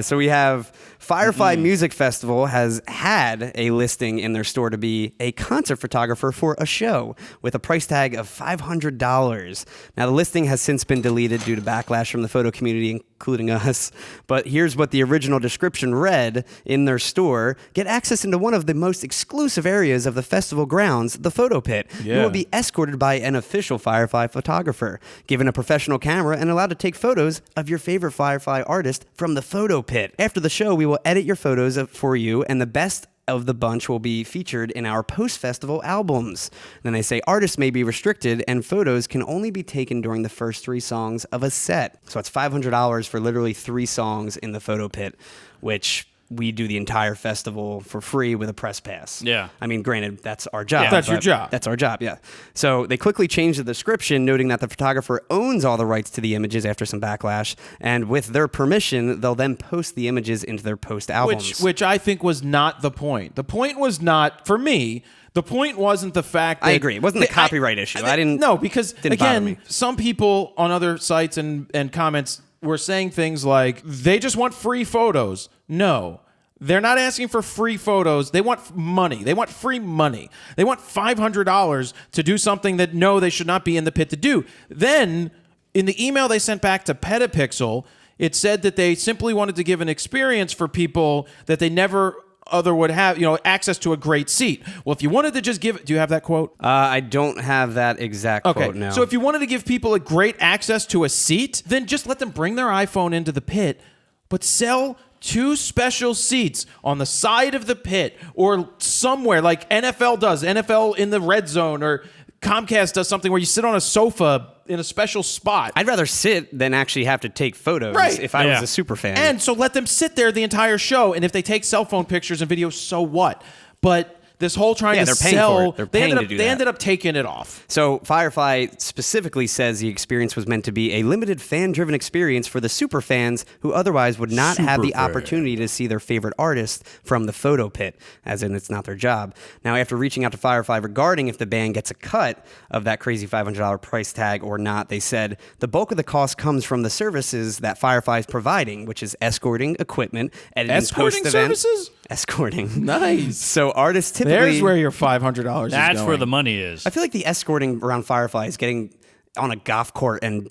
So we have Firefly Music Festival has had a listing in their store to be a concert photographer for a show with a price tag of $500. Now, the listing has since been deleted due to backlash from the photo community, including us. But here's what the original description read in their store. Get access into one of the most exclusive areas of the festival grounds, the Photo Pit. You will be escorted by an official Firefly photographer, given a professional camera, and allowed to take photos of your favorite Firefly artist from the Photo Pit. After the show, we will edit your photos for you, and the best of the bunch will be featured in our post-festival albums. Then they say artists may be restricted and photos can only be taken during the first 3 songs of a set. So it's $500 for literally 3 songs in the Photo Pit, which we do the entire festival for free with a press pass. Yeah. I mean, granted, that's our job. Yeah, that's your but job. That's our job, yeah. So they quickly changed the description, noting that the photographer owns all the rights to the images after some backlash, and with their permission, they'll then post the images into their post albums. Which I think was not the point. The point was not, for me, the point wasn't the fact that... I agree. It wasn't the copyright issue. I didn't... No, because, didn't bother me. again, some people on other sites and comments were saying things like, they just want free photos. No. They're not asking for free photos. They want money. They want free money. They want $500 to do something that, no, they should not be in the pit to do. Then, in the email they sent back to Petapixel, it said that they simply wanted to give an experience for people that they never other would have, access to a great seat. Well, if you wanted to just give... Do you have that quote? I don't have that exact quote now. So if you wanted to give people a great access to a seat, then just let them bring their iPhone into the pit, but sell 2 special seats on the side of the pit or somewhere like NFL does, NFL in the red zone, or Comcast does something where you sit on a sofa in a special spot. I'd rather sit than actually have to take photos if I was a super fan. And so let them sit there the entire show, and if they take cell phone pictures and videos, so what? But this whole trying to they're paying sell, for it. They're paying to do they that. ended up taking it off. So Firefly specifically says the experience was meant to be a limited fan-driven experience for the super fans who otherwise would not have the opportunity to see their favorite artist from the Photo Pit, as in it's not their job. Now, after reaching out to Firefly regarding if the band gets a cut of that crazy $500 price tag or not, they said the bulk of the cost comes from the services that Firefly is providing, which is escorting equipment, editing Escorting post-event. services? Escorting. Nice. So artists typically... There's where your $500 is That's going. where the money is. I feel like the escorting around Firefly is getting on a golf court and,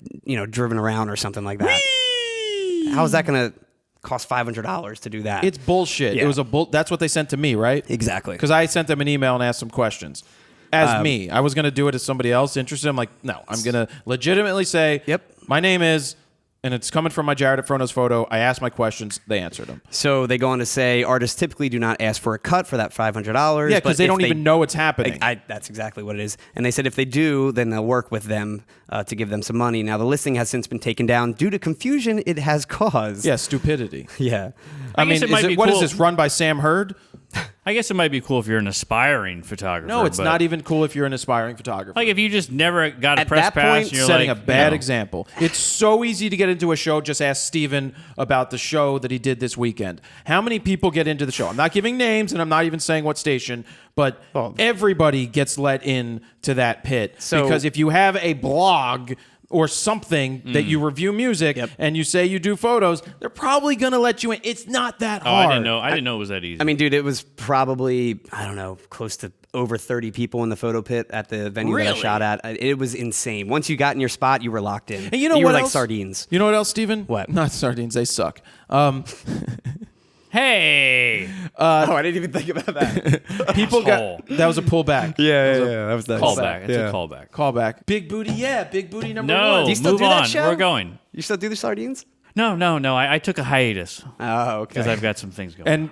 driven around or something like that. How is that going to cost $500 to do that? It's bullshit. Yeah. It was that's what they sent to me, right? Exactly. Because I sent them an email and asked some questions. As me. I was going to do it as somebody else interested. I'm like, no, I'm going to legitimately say, my name is... And it's coming from my Jared at FroKnowsPhoto. I asked my questions. They answered them. So they go on to say artists typically do not ask for a cut for that $500. Yeah, because they don't even know what's happening. That's exactly what it is. And they said if they do, then they'll work with them to give them some money. Now, the listing has since been taken down due to confusion it has caused. Yeah, stupidity. Yeah. I guess it might be what cool. is this, run by Sam Hurd? I guess it might be cool if you're an aspiring photographer. No, it's but not even cool if you're an aspiring photographer. Like if you just never got a At press that pass, point, you're setting like, a bad example. It's so easy to get into a show. Just ask Steven about the show that he did this weekend. How many people get into the show? I'm not giving names, and I'm not even saying what station, but everybody gets let in to that pit. Because if you have a blog or something that you review music and you say you do photos, they're probably going to let you in. It's not that hard. I didn't know it was that easy. I mean, dude, it was probably, I don't know, close to over 30 people in the Photo Pit at the venue that I shot at. It was insane. Once you got in your spot, you were locked in. And you know what what were else? like sardines. You know what else, Steven? What? Not sardines. They suck. hey, I didn't even think about that. People got... That was a pullback. Yeah, that was nice. callback. It's a callback. Callback. Big booty, yeah. Big booty number No, one. Do you still move do that on. show? We're going. You still do the sardines? No. I took a hiatus Oh, okay. because I've got some things going. And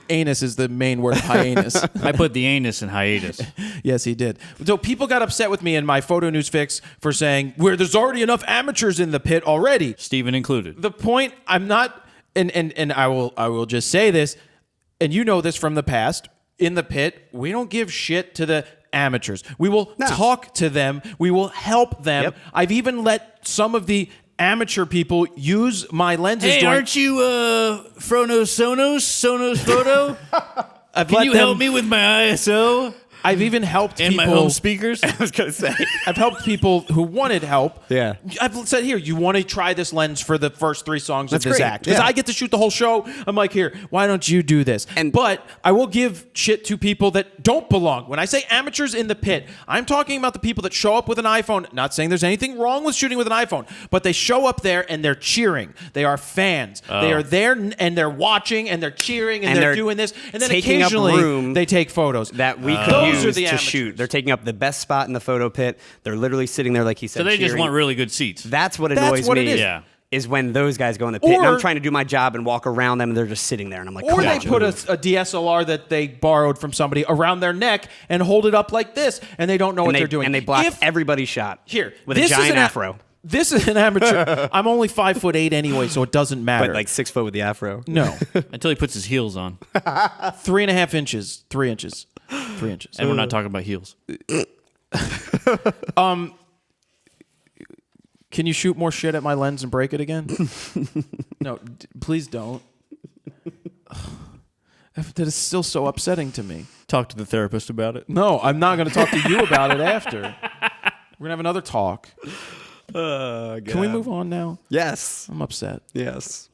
anus is the main word, hyenas. I put the anus in hiatus. Yes, he did. So people got upset with me in my photo news fix for saying, where there's already enough amateurs in the pit already. Steven included. The point, I'm not... And I will just say this, and you know this from the past. In the pit, we don't give shit to the amateurs. We will talk to them. We will help them. Yep. I've even let some of the amateur people use my lenses. Hey, aren't you Sonos Photo? I've Can let you them, help me with my ISO? I've even helped And people. my home speakers. I was gonna say. I've helped people who wanted help. Yeah. I've said, here, you want to try this lens for the first 3 songs That's of this great. act? Because Yeah. I get to shoot the whole show. I'm like, here, why don't you do this? But I will give shit to people that don't belong. When I say amateurs in the pit, I'm talking about the people that show up with an iPhone. Not saying there's anything wrong with shooting with an iPhone, but they show up there and they're cheering. They are fans. They are there and they're watching and they're cheering and they're doing this. And then taking up occasionally room they take photos. That we could Those use are the to amateurs. shoot. They're taking up the best spot in the photo pit. They're literally sitting there, like he said. So they just cheering. want really good seats. That's what That's annoys what it me. is. Yeah. Is when those guys go in the pit and Or- I'm trying to do my job and walk around them and they're just sitting there and I'm like, Or come they on. put a DSLR that they borrowed from somebody around their neck and hold it up like this, and they don't know what they're doing. And they block If- everybody's shot. Here, with a this is giant an afro. This is an amateur. I'm only 5'8" anyway, so it doesn't matter. But like 6 foot with the afro. no, Until he puts his heels on. 3.5 inches, 3 inches, 3 inches. And we're not talking about heels. Can you shoot more shit at my lens and break it again? No, please don't. That is still so upsetting to me. Talk to the therapist about it. No, I'm not going to talk to you about it after. We're going to have another talk. Can we move on now? Yes. I'm upset. Yes.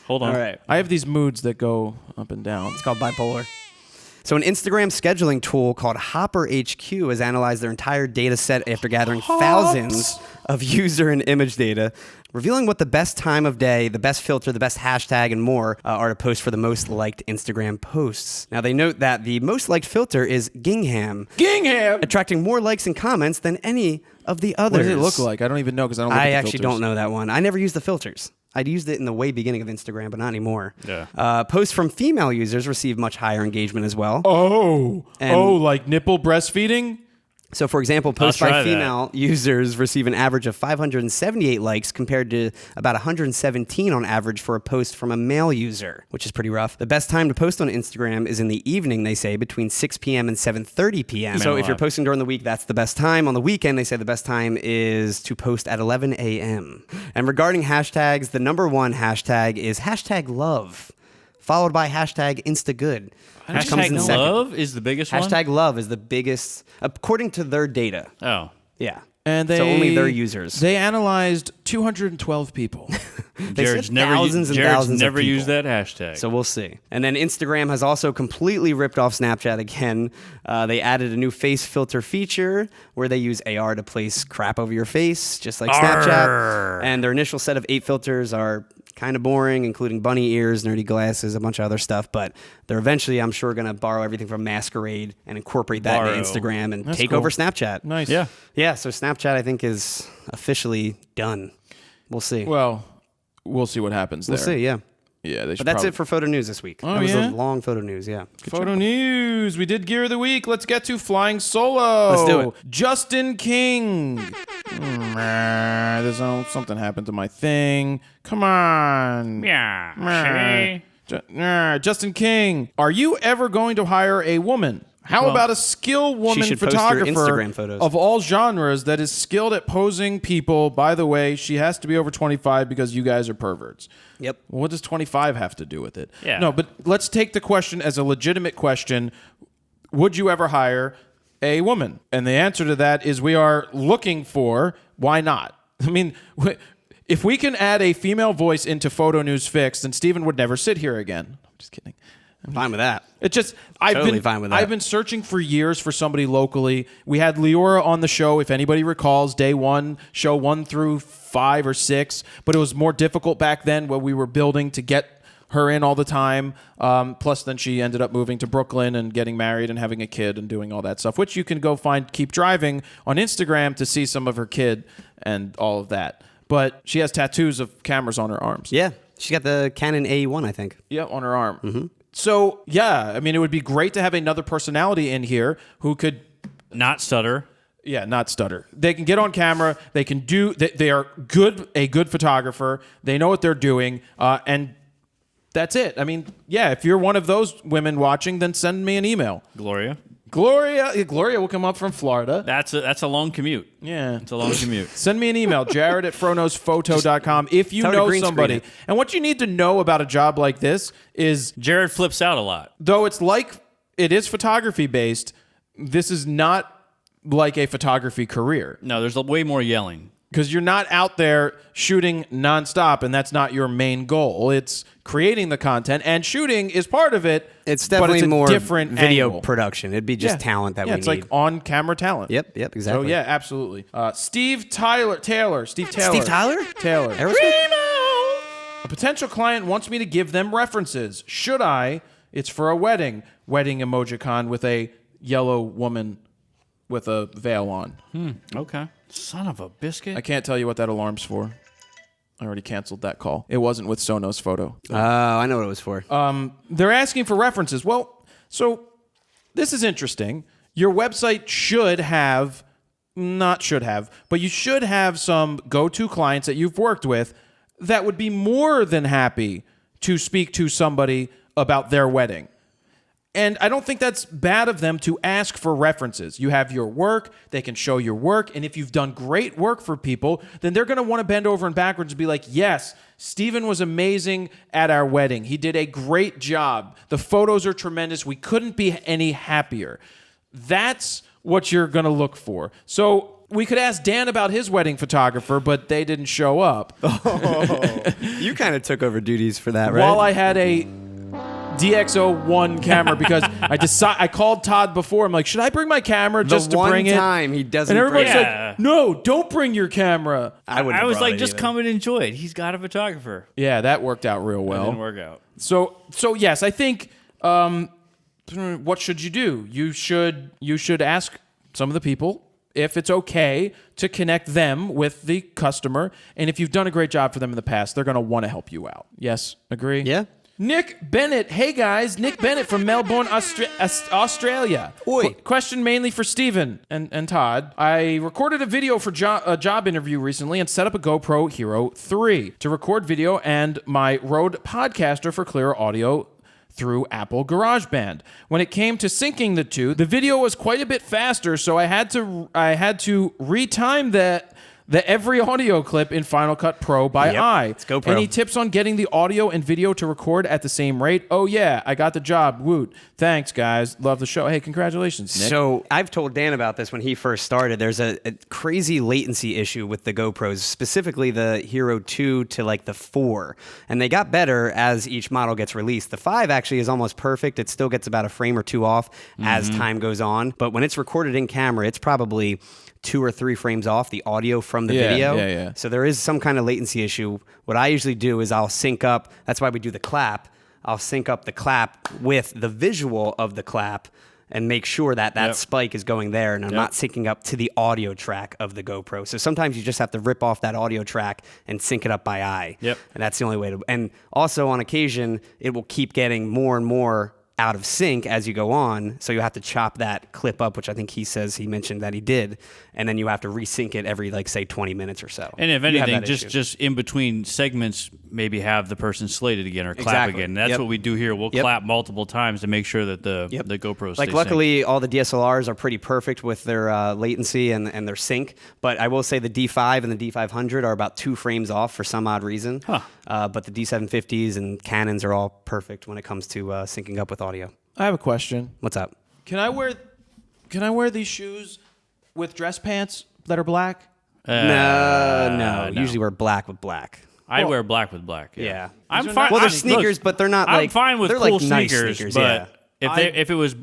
Hold on. All right. I have these moods that go up and down. It's called bipolar. So an Instagram scheduling tool called Hopper HQ has analyzed their entire data set after gathering thousands of user and image data, revealing what the best time of day, the best filter, the best hashtag, and more are to post for the most liked Instagram posts. Now they note that the most liked filter is Gingham, Gingham! attracting more likes and comments than any of the others. What does it look like? I don't even know because I don't look at I the actually filters. don't know that one. I never used the filters. I'd used it in the way beginning of Instagram, but not anymore. Yeah. Posts from female users receive much higher engagement as well. Oh, like nipple breastfeeding? So, for example, posts try by that. female users receive an average of 578 likes compared to about 117 on average for a post from a male user, which is pretty rough. The best time to post on Instagram is in the evening, they say, between 6 p.m. and 7:30 p.m. So if you're posting during the week, that's the best time. On the weekend, they say the best time is to post at 11 a.m. And regarding hashtags, the number one hashtag is hashtag love, followed by hashtag instagood. Which comes in Hashtag second. love is the biggest one? Hashtag love is the biggest, according to their data. Oh. Yeah. And so only their users. They analyzed 212 people. They Jared's said never, thousands and Jared's thousands never of people. used that hashtag. So we'll see. And then Instagram has also completely ripped off Snapchat again. They added a new face filter feature where they use AR to place crap over your face, just like Snapchat. And their initial set of 8 filters are kind of boring, including bunny ears, nerdy glasses, a bunch of other stuff. But they're eventually, I'm sure, going to borrow everything from Masquerade and incorporate that into Instagram and take cool. over Snapchat. Nice. yeah. Yeah, so Snapchat, I think, is officially done. We'll see. Well, we'll see what happens there. We'll see, yeah. Yeah, they should But that's probably- it for photo news this week. Oh, that was yeah? a long photo news, yeah. Photo news. We did gear of the week. Let's get to flying solo. Let's do it. Justin King. There's something happened to my thing. Come on. Yeah. Justin King. Are you ever going to hire a woman? How about a skilled woman should post her photographer Instagram photos. of all genres that is skilled at posing people? By the way, she has to be over 25 because you guys are perverts. Yep. Well, what does 25 have to do with it? Yeah. No, but let's take the question as a legitimate question. Would you ever hire a woman? And the answer to that is we are looking for why not? I mean, if we can add a female voice into Photo News Fix, then Steven would never sit here again. I'm just kidding. Fine with that. It just I've Totally been fine with that. I've been searching for years for somebody locally. We had Leora on the show, if anybody recalls, day 1, show 1 through 5 or 6, but it was more difficult back then when we were building to get her in all the time. Plus then she ended up moving to Brooklyn and getting married and having a kid and doing all that stuff, which you can go find Keep Driving on Instagram to see some of her kid and all of that. But she has tattoos of cameras on her arms. Yeah. She got the Canon A1, I think. Yeah, on her arm. So, yeah, I mean, it would be great to have another personality in here who could, Not stutter. yeah, not stutter. They can get on camera. They can do, they are a good photographer. They know what they're doing. And that's it. I mean, yeah, if you're one of those women watching, then send me an email. Gloria. Gloria will come up from Florida. That's a long commute. Yeah. It's a long commute. Send me an email, jared@FroKnowsPhoto.com, if you tell her to know green screen somebody. it. And what you need to know about a job like this is Jared flips out a lot. though it's like it is photography based, this is not like a photography career. No, there's way more yelling. Because you're not out there shooting nonstop, and that's not your main goal. It's creating the content, and shooting is part of it. It's definitely but it's a more different video angle. production. It'd be just talent that we it's need. like on-camera talent. Yep, exactly. So yeah, absolutely. Steve Taylor. Steve Tyler? Taylor. Aerosmith? A potential client wants me to give them references. Should I? It's for a wedding. Wedding emojicon with a yellow woman with a veil on. Okay. Son of a biscuit. I can't tell you what that alarm's for. I already canceled that call. It wasn't with Sonos Photo. Oh, I know what it was for. They're asking for references. Well, so this is interesting. Your website but you should have some go-to clients that you've worked with that would be more than happy to speak to somebody about their wedding. And I don't think that's bad of them to ask for references. You have your work, they can show your work, and if you've done great work for people, then they're going to want to bend over and backwards and be like, yes, Steven was amazing at our wedding. He did a great job. The photos are tremendous. We couldn't be any happier. That's what you're going to look for. So we could ask Dan about his wedding photographer, but they didn't show up. You kind of took over duties for that, right? While I had a DxO1 camera because I called Todd before. I'm like, should I bring my camera just to bring it? The one time he doesn't And everybody's bring Yeah. like, no, don't bring your camera. I was like, just come and enjoy it. He's got a photographer. Yeah, that worked out real It well. didn't work out. So yes, I think what should you do? You should ask some of the people if it's okay to connect them with the customer, and if you've done a great job for them in the past, they're going to want to help you out. Yes, agree? Yeah. Nick Bennett. Hey, guys. Nick Bennett from Melbourne, Australia. Oi. Question mainly for Steven and Todd. I recorded a video for a job interview recently and set up a GoPro Hero 3 to record video and my Rode Podcaster for clearer audio through Apple GarageBand. When it came to syncing the two, the video was quite a bit faster, so I had to retime the every audio clip in Final Cut Pro by eye. It's GoPro. Any tips on getting the audio and video to record at the same rate? Oh yeah, I got the job. Woot. Thanks, guys. Love the show. Hey, congratulations, Nick. So I've told Dan about this when he first started. There's a crazy latency issue with the GoPros, specifically the Hero 2 to like the 4. And they got better as each model gets released. The 5 actually is almost perfect. It still gets about a frame or two off as time goes on. But when it's recorded in camera, it's probably 2 or 3 frames off the audio from the video. Yeah. So there is some kind of latency issue. What I usually do is I'll sync up. That's why we do the clap. I'll sync up the clap with the visual of the clap and make sure that spike is going there, and I'm not syncing up to the audio track of the GoPro. So sometimes you just have to rip off that audio track and sync it up by eye. Yep. And that's the only way to. And also on occasion, it will keep getting more and more out of sync as you go on, so you have to chop that clip up, which I think he mentioned that he did, and then you have to resync it every, like, say 20 minutes or so. And if You have anything, that issue. just in between segments, maybe have the person slated again or clap Exactly. again. That's Yep. what we do here. We'll clap multiple times to make sure that the GoPro Like, stays luckily, all the DSLRs are pretty perfect with their latency and their sync, but I will say the D5 and the D500 are about 2 frames off for some odd reason. But the D750s and Canons are all perfect when it comes to syncing up with audio. I have a question. What's up? Can I wear these shoes with dress pants that are black? No. Usually we're black with black. I wear black with black. Yeah. I'm are fine. not- Well, they're I'm- sneakers, look, but they're not I'm like. fine with they're cool like nice sneakers, yeah. but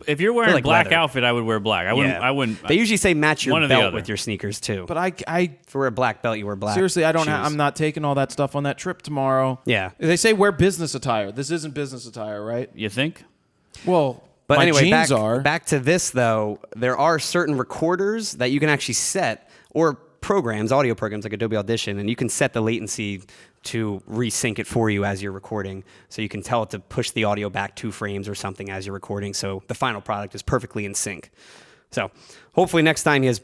if you're wearing like black leather. outfit, I would wear black. I wouldn't. They usually say match one your or the belt other. with your sneakers too. But I If you wear a black belt, you wear black. seriously, I don't. shoes. I'm not taking all that stuff on that trip tomorrow. Yeah. They say wear business attire. This isn't business attire, right? You think? Well, But my anyway, jeans are. back to this though. There are certain recorders that you can actually set, or programs, audio programs like Adobe Audition, and you can set the latency to resync it for you as you're recording. So you can tell it to push the audio back 2 frames or something as you're recording. So the final product is perfectly in sync. So hopefully next time he has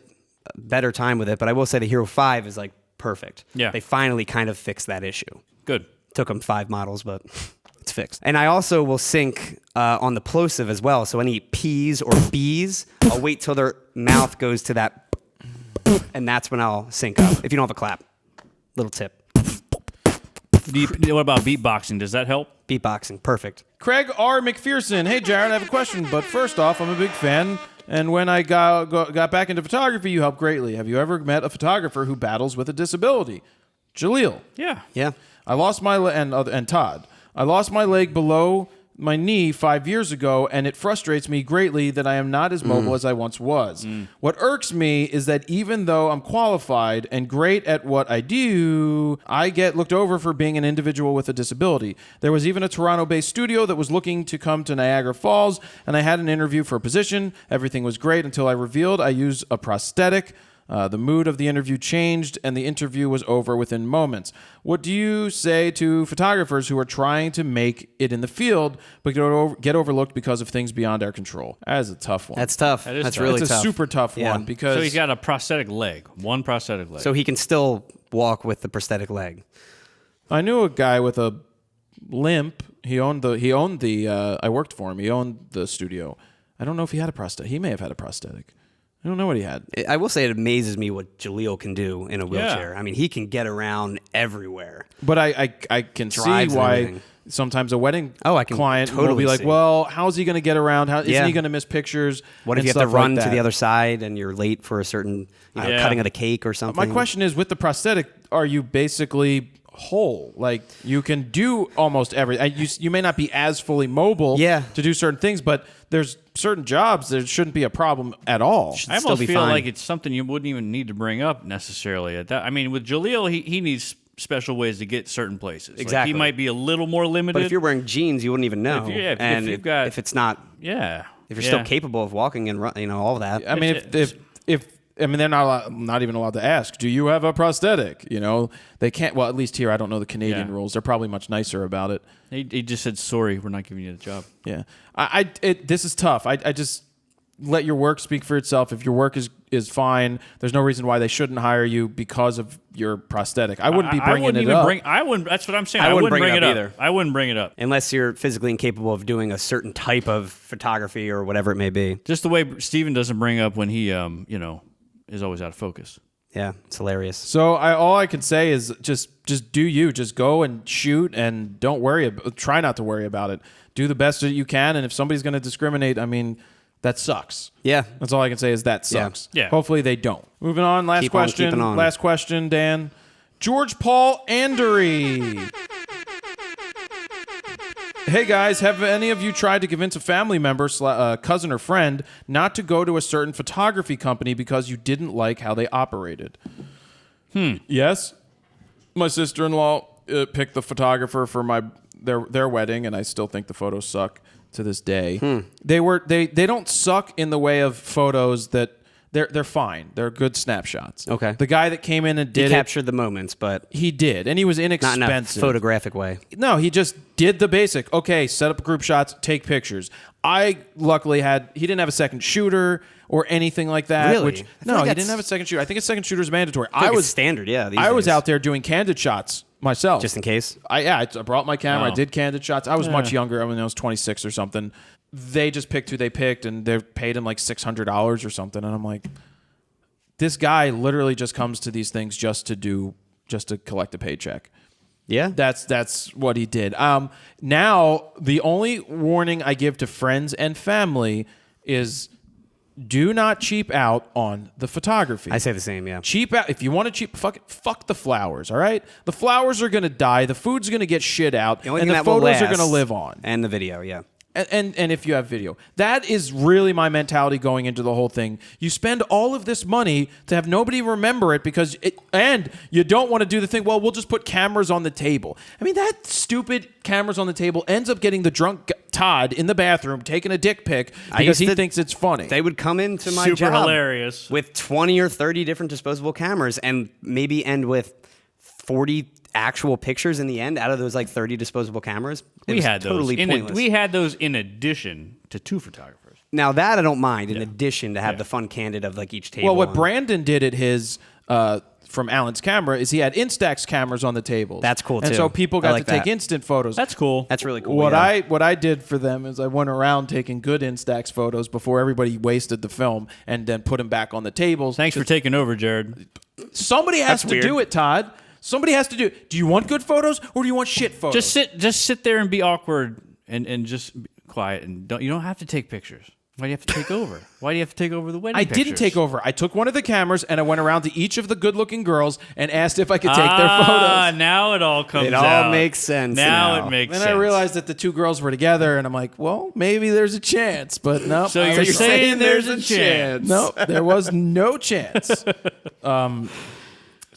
a better time with it. But I will say the Hero 5 is like perfect. Yeah. They finally kind of fixed that issue. Good. Took them 5 models, but it's fixed. And I also will sync on the plosive as well. So any P's or B's, I'll wait till their mouth goes to that, and that's when I'll sync up. If you don't have a clap, little tip. What about beatboxing? Does that help? Beatboxing, perfect. Craig R. McPherson. Hey, Jared, I have a question. But first off, I'm a big fan And when I got back into photography, you helped greatly. Have you ever met a photographer who battles with a disability? Jaleel. Yeah. Yeah. I lost my and Todd. I lost my leg below my knee 5 years ago, and it frustrates me greatly that I am not as mobile as I once was. What irks me is that even though I'm qualified and great at what I do, I get looked over for being an individual with a disability. There was even a Toronto-based studio that was looking to come to Niagara Falls, and I had an interview for a position. Everything was great until I revealed I use a prosthetic. The mood of the interview changed, and the interview was over within moments. What do you say to photographers who are trying to make it in the field, but get overlooked because of things beyond our control? That is a tough one. That's tough. That is That's tough. really It's a tough. super tough Yeah. one because So he's got a prosthetic leg. One prosthetic leg. So he can still walk with the prosthetic leg. I knew a guy with a limp. He owned the. I worked for him. He owned the studio. I don't know if he had a prosthetic. He may have had a prosthetic. I don't know what he had. I will say it amazes me what Jaleel can do in a wheelchair. I mean, he can get around everywhere. But I can see Drives and why everything. sometimes a wedding I can client will totally be like, see. well, how's he going to get around? Isn't Yeah. he going to miss pictures? What if and you have to stuff like run to that? the other side and you're late for a certain Yeah. cutting of the cake or something? My question is, with the prosthetic, are you basically whole? Like, you can do almost everything. You may not be as fully mobile Yeah. to do certain things, but there's certain jobs there shouldn't be a problem at all. I still almost be feel fine. like it's something you wouldn't even need to bring up necessarily. At that, I mean, with Jaleel, he needs special ways to get certain places. Like, Exactly. he might be a little more limited. But if you're wearing jeans, you wouldn't even know. If you've got- if it's not, yeah, if you're still capable of walking and all of that. I mean, if they're not even allowed to ask, do you have a prosthetic? They can't. Well, at least here, I don't know the Canadian Yeah. rules. They're probably much nicer about it. He just said, sorry, we're not giving you the job. Yeah, this is tough. I just let your work speak for itself. If your work is fine, there's no reason why they shouldn't hire you because of your prosthetic. I wouldn't be bringing it up. I wouldn't. That's what I'm saying. I I wouldn't wouldn't bring bring it it up up either. I wouldn't bring it up. Unless you're physically incapable of doing a certain type of photography or whatever it may be. Just the way Steven doesn't bring up when he, is always out of focus. Yeah, it's hilarious. So all I can say is just do you. Just go and shoot and don't worry. Try not to worry about it. Do the best that you can. And if somebody's going to discriminate, I mean, that sucks. Yeah. That's all I can say is that sucks. Yeah. Hopefully they don't. Moving on. Last Keep on question. keeping on. Last question, Dan. George Paul Andery. Hey guys, have any of you tried to convince a family member, cousin or friend, not to go to a certain photography company because you didn't like how they operated? Yes. My sister-in-law picked the photographer for their wedding, and I still think the photos suck to this day. They don't suck in the way of photos that they're fine. They're good snapshots. Okay. The guy that came in and He did it, captured the moments, but he did, and he was not inexpensive. in a photographic way. No, he just did the basic. Okay, set up group shots, take pictures. I luckily he didn't have a second shooter or anything like that. Really? Which, I feel no, like he that's- didn't have a second shooter. I think a second shooter is mandatory. I was standard, yeah. I was days. out there doing candid shots myself. Just in case. I brought my camera. I Oh. did candid shots. I was much younger. I mean, I was 26 or something. They just picked who they picked, and they paid him like $600 or something. And I'm like, this guy literally just comes to these things just to collect a paycheck. Yeah. That's what he did. Now, the only warning I give to friends and family is do not cheap out on the photography. I say the same, yeah. Cheap out. If you want to fuck the flowers, all right? The flowers are going to die. The food's going to get shit out. The only And thing the that will photos are last- going to live on. And the video, yeah. And if you have video. That is really my mentality going into the whole thing. You spend all of this money to have nobody remember it and you don't want to do the thing, well, we'll just put cameras on the table. I mean, that stupid cameras on the table ends up getting the drunk Todd in the bathroom taking a dick pic because he thinks it's funny. They would come into my Super job hilarious. with 20 or 30 different disposable cameras and maybe end with 40 actual pictures in the end out of those like 30 disposable cameras. We had those. Totally pointless. We had those in addition to two photographers. Now that I don't mind, in addition to have the fun candid of like each table. Well, what on- Brandon did at his from Alan's camera is he had Instax cameras on the tables. That's cool, And too. so people I got like to take that. instant photos. That's cool. That's really cool. What yeah. I did for them is I went around taking good Instax photos before everybody wasted the film and then put them back on the tables. Thanks for taking over, Jared. Somebody has That's to do weird. it, Todd. Somebody has to do it. Do you want good photos or do you want shit photos? Just sit there and be awkward and just be quiet and you don't have to take pictures. Why do you have to take over? Why do you have to take over the wedding I didn't pictures? take over. I took one of the cameras and I went around to each of the good-looking girls and asked if I could take their photos. Now it all comes It out. all makes sense Now now. it makes Then sense. I realized that the two girls were together, and I'm like, well, maybe there's a chance, but no. So you're saying there's a chance. No, there was no chance.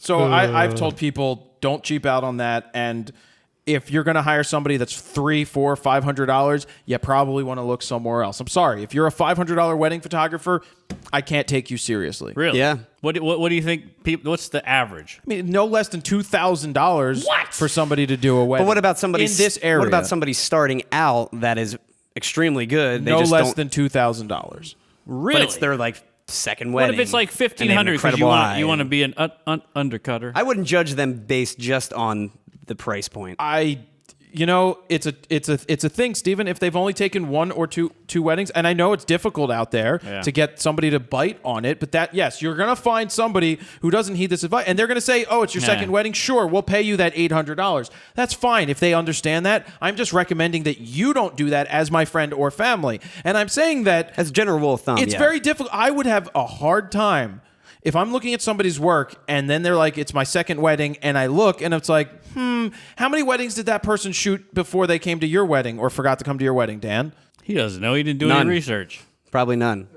So I've told people don't cheap out on that, and if you're going to hire somebody that's $300, $400, $500, you probably want to look somewhere else. I'm sorry, if you're a $500 wedding photographer, I can't take you seriously. Really? Yeah. What do you think? What's the average? I mean, no less than $2,000 for somebody to do a wedding. But what about somebody in this area? What about somebody starting out that is extremely good? They no just less don't, than $2,000? Really? But it's their like second What wedding. if it's like and they have an $1,500 because incredible eye. you want to be an undercutter? I wouldn't judge them based just on the price point. It's a thing, Stephen. If they've only taken one or two weddings, and I know it's difficult out there to get somebody to bite on it, but yes, you're gonna find somebody who doesn't heed this advice, and they're gonna say, "Oh, it's your second wedding. Sure, we'll pay you that $800." That's fine if they understand that. I'm just recommending that you don't do that as my friend or family, and I'm saying that As a general rule of thumb, it's yeah. very difficult. I would have a hard time if I'm looking at somebody's work and then they're like, it's my second wedding, and I look and it's like, how many weddings did that person shoot before they came to your wedding or forgot to come to your wedding, Dan? He doesn't know. He didn't do None. any research. Probably none.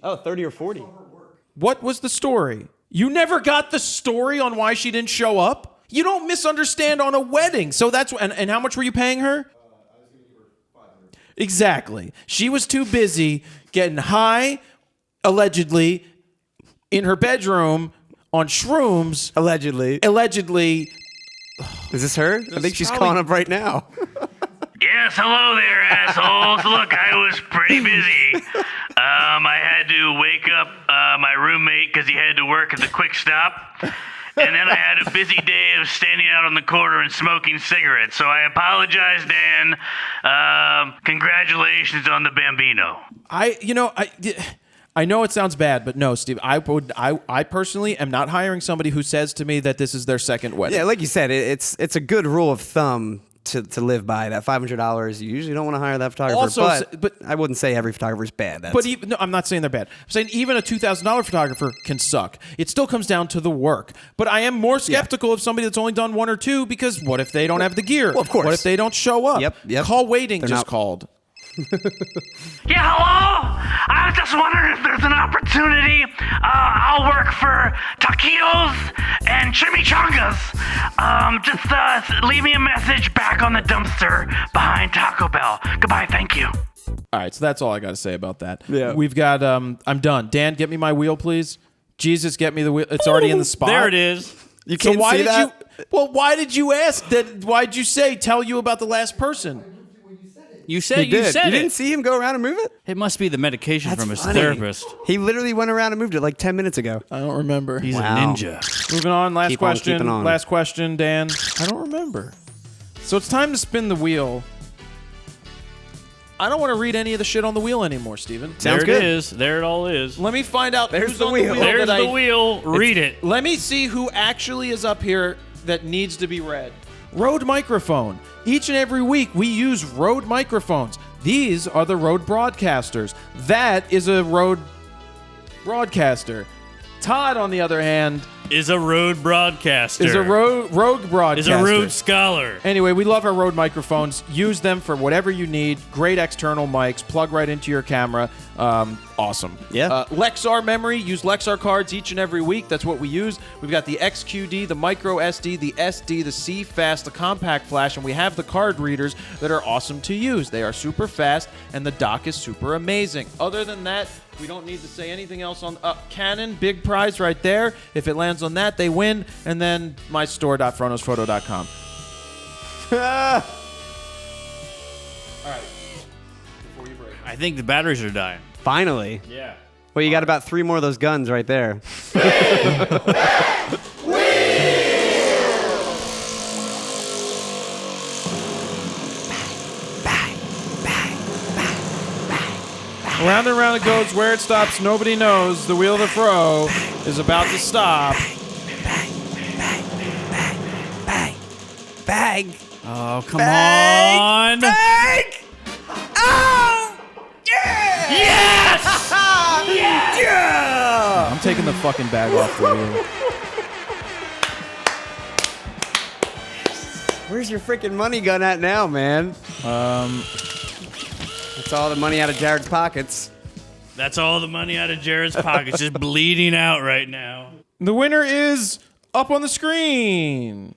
30 or 40. What was the story? You never got the story on why she didn't show up? You don't misunderstand on a wedding. So that's and how much were you paying her? I was going to give her $500. Exactly. She was too busy getting high, allegedly, in her bedroom on shrooms. Allegedly. Is this her? I think she's probably- calling up right now. Yes, hello there, assholes. Look, I was pretty busy. I had to wake up my roommate because he had to work at the Quick Stop. And then I had a busy day of standing out on the corner and smoking cigarettes. So I apologize, Dan. Congratulations on the Bambino. I know it sounds bad, but no, Steve. I personally am not hiring somebody who says to me that this is their second wedding. Yeah, like you said, it's a good rule of thumb to live by. That $500, you usually don't want to hire that photographer. Also, but I wouldn't say every photographer is bad. That's, But even, no, I'm not saying they're bad. I'm saying even a $2,000 photographer can suck. It still comes down to the work. But I am more skeptical of somebody that's only done one or two, because what if they don't have the gear? Well, of course. What if they don't show up? Yep. Call waiting They're just not- called. Yeah, hello? I was just wondering if there's an opportunity. I'll work for taquitos and chimichangas. Just leave me a message back on the dumpster behind Taco Bell. Goodbye, thank you. All right, so that's all I got to say about that. Yeah. We've got, I'm done. Dan, get me my wheel, please. Jesus, get me the wheel. It's already in the spot. There it is. you So can't why see did that? you? Well, why did you ask that? Why'd you say tell you about the last person? You said He you did. said You it. didn't see him go around and move it? It must be the medication That's from his funny. therapist. He literally went around and moved it like 10 minutes ago. I don't remember. He's Wow. a ninja. Moving on. Last Keep on question. keeping on. Last question, Dan. I don't remember. So it's time to spin the wheel. I don't want to read any of the shit on the wheel anymore, Steven. Sounds there good. it is. There it all is. Let me find out There's who's the on wheel. the wheel. There's that the I- wheel. Read it. Let me see who actually is up here that needs to be read. Rode microphone. Each and every week we use Rode microphones. These are the Rode broadcasters. That is a Rode broadcaster. Todd, on the other hand, Is a road broadcaster. is a Rogue broadcaster. Is a Rhodes Scholar. Anyway, we love our Rode microphones. Use them for whatever you need. Great external mics. Plug right into your camera. Awesome. Yeah. Lexar memory. Use Lexar cards each and every week. That's what we use. We've got the XQD, the Micro SD, the SD, the C-Fast, the Compact Flash, and we have the card readers that are awesome to use. They are super fast, and the dock is super amazing. Other than that, we don't need to say anything else on Canon. Big prize right there. If it lands on that, they win. And then my store.FroKnowsPhoto.com. All right. Before you break. I think the batteries are dying. Finally. Yeah. Well, you got about 3 more of those guns right there. Round and round it goes. Where it stops, nobody knows. The wheel of the fro is about to stop. Bag. Oh, come on. Bag. Oh! Yeah! taking the fucking bag off the wheel. Where's your freaking money gun at now, man? That's all the money out of Jared's pockets. That's all the money out of Jared's pockets, just bleeding out right now. The winner is up on the screen.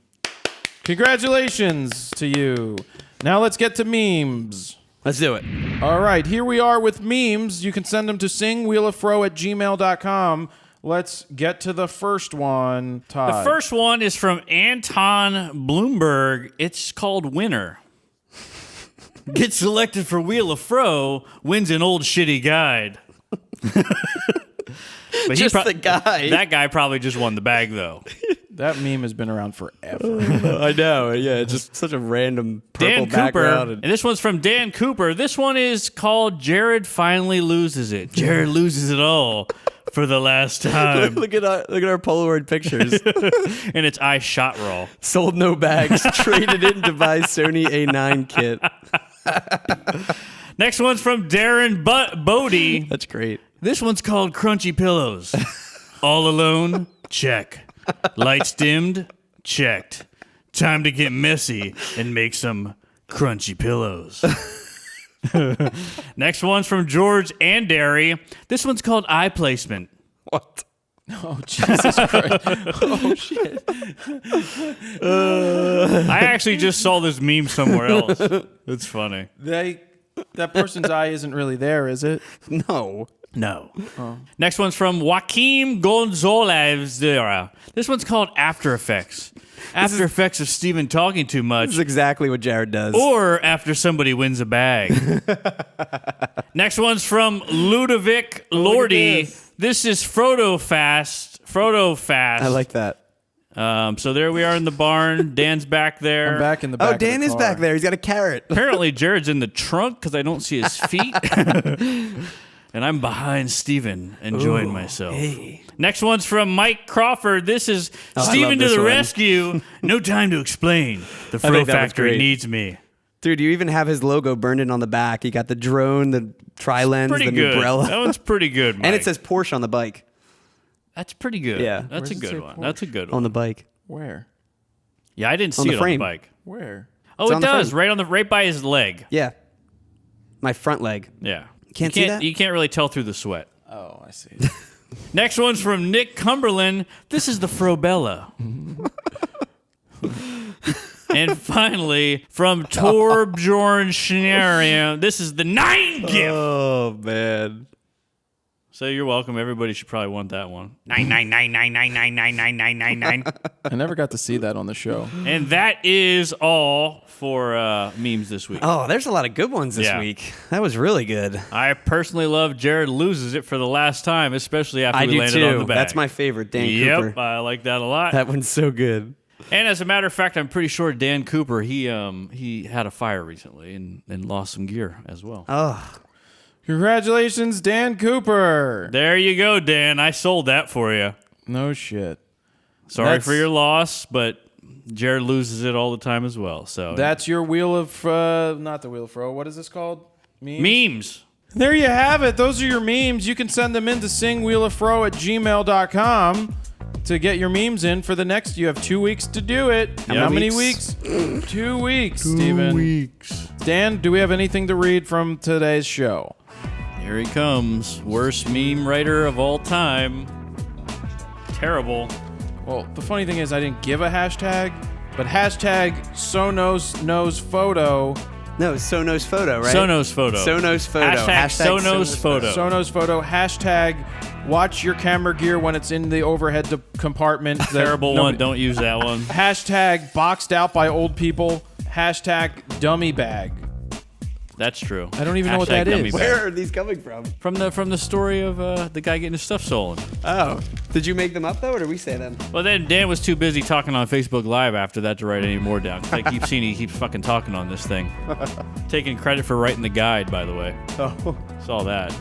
Congratulations to you. Now let's get to memes. Let's do it. All right, here we are with memes. You can send them to singwheeloffro@gmail.com. Let's get to the first one, Todd. The first one is from Anton Bloomberg. It's called Winner. Get selected for Wheel of Fro, wins an old shitty guide. But Just the guy. That guy probably just won the bag, though. That meme has been around forever. I know. Yeah, it's just such a random purple Dan Cooper. background. And this one's from Dan Cooper. This one is called Jared Finally Loses It. Jared loses it all for the last time. Look at our Polaroid pictures. And it's I shot raw. Sold no bags. Traded in to buy Sony A9 kit. Next one's from Darren Bodie. That's great. This one's called Crunchy Pillows. All alone? Check. Lights dimmed? Checked. Time to get messy and make some crunchy pillows. Next one's from George and Derry. This one's called Eye Placement. What? Oh, Jesus Christ. Oh, shit. I actually just saw this meme somewhere else. It's funny. That person's eye isn't really there, is it? No. No. Oh. Next one's from Joaquim Gonzalez. This one's called After Effects. After Effects of Steven talking too much. This is exactly what Jared does. Or after somebody wins a bag. Next one's from Ludovic Lordy. This is Frodo Fast. I like that. So there we are in the barn. Dan's back there. I'm back in the back. Oh, Dan is back there. He's got a carrot. Apparently Jared's in the trunk because I don't see his feet. And I'm behind Steven, enjoying myself. Hey. Next one's from Mike Crawford. This is Steven to the rescue. No time to explain. The Fro Factory needs me. Dude, you even have his logo burned in on the back. You got the drone, the tri-lens, the umbrella. That one's pretty good, Mike. And it says Porsche on the bike. That's pretty good. Yeah. That's a good one. That's a good one. On the bike. Where? Yeah, I didn't see the it frame. on the bike. Where? Oh, it on the does. frame. Right by his leg. Yeah. My front leg. Yeah. Can't see that? You can't really tell through the sweat. Oh, I see. Next one's from Nick Cumberland. This is the Frobella. And finally, from Torbjorn Schnarian, this is the 9 gift. Oh, man. So you're welcome. Everybody should probably want that one. 99999999999. I never got to see that on the show. And that is all for memes this week. Oh, there's a lot of good ones this week. That was really good. I personally love Jared loses it for the last time, especially after I we do landed too. on the bag. That's my favorite, Dan Yep, Cooper. I like that a lot. That one's so good. And as a matter of fact, I'm pretty sure Dan Cooper, he had a fire recently and lost some gear as well. Oh, Congratulations, Dan Cooper. There you go, Dan. I sold that for you. No shit. Sorry for your loss, but Jared loses it all the time as well. So That's your wheel of, not the wheel of Fro. What is this called? memes. There you have it. Those are your memes. You can send them in to singwheeloffro@gmail.com to get your memes in for the next. You have 2 weeks to do it. How many weeks? 2 weeks, Steven. 2 weeks. Dan, do we have anything to read from today's show? Here he comes. Worst meme writer of all time. Terrible. Well, the funny thing is I didn't give a hashtag, but hashtag Sonos knows photo. no, Sonos Photo, right? Sonos Photo. Sonos Photo. Hashtag Sonos Photo. Sonos photo. Hashtag watch your camera gear when it's in the overhead compartment. Terrible one. Don't use that one. Hashtag boxed out by old people. Hashtag dummy bag. That's true. I don't even know what Hashtag that is. dummy bag. Where are these coming from? From the story of the guy getting his stuff stolen. Oh. Did you make them up, though, or did we say them? Well, then Dan was too busy talking on Facebook Live after that to write any more down. 'Cause I keep seeing he keeps fucking talking on this thing. Taking credit for writing the guide, by the way. Oh. Saw that.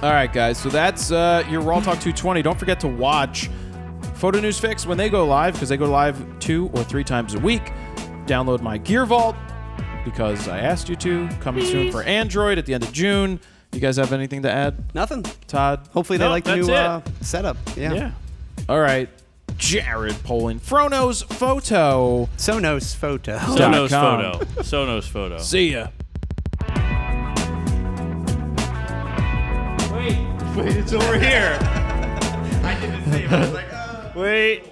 All right, guys. So that's your RAWtalk 220. Don't forget to watch Photo News Fix when they go live, because they go live 2 or 3 times a week. Download my Gear Vault, because I asked you to. Coming soon for Android at the end of June. You guys have anything to add? Nothing. Todd? Hopefully they No, like the that's new setup. Yeah. All right. Jared Polin. Fronos Photo. Sonos Photo. Sonos .com. Photo. Sonos Photo. See ya. Wait, it's over here. I didn't save it. I was like, Wait.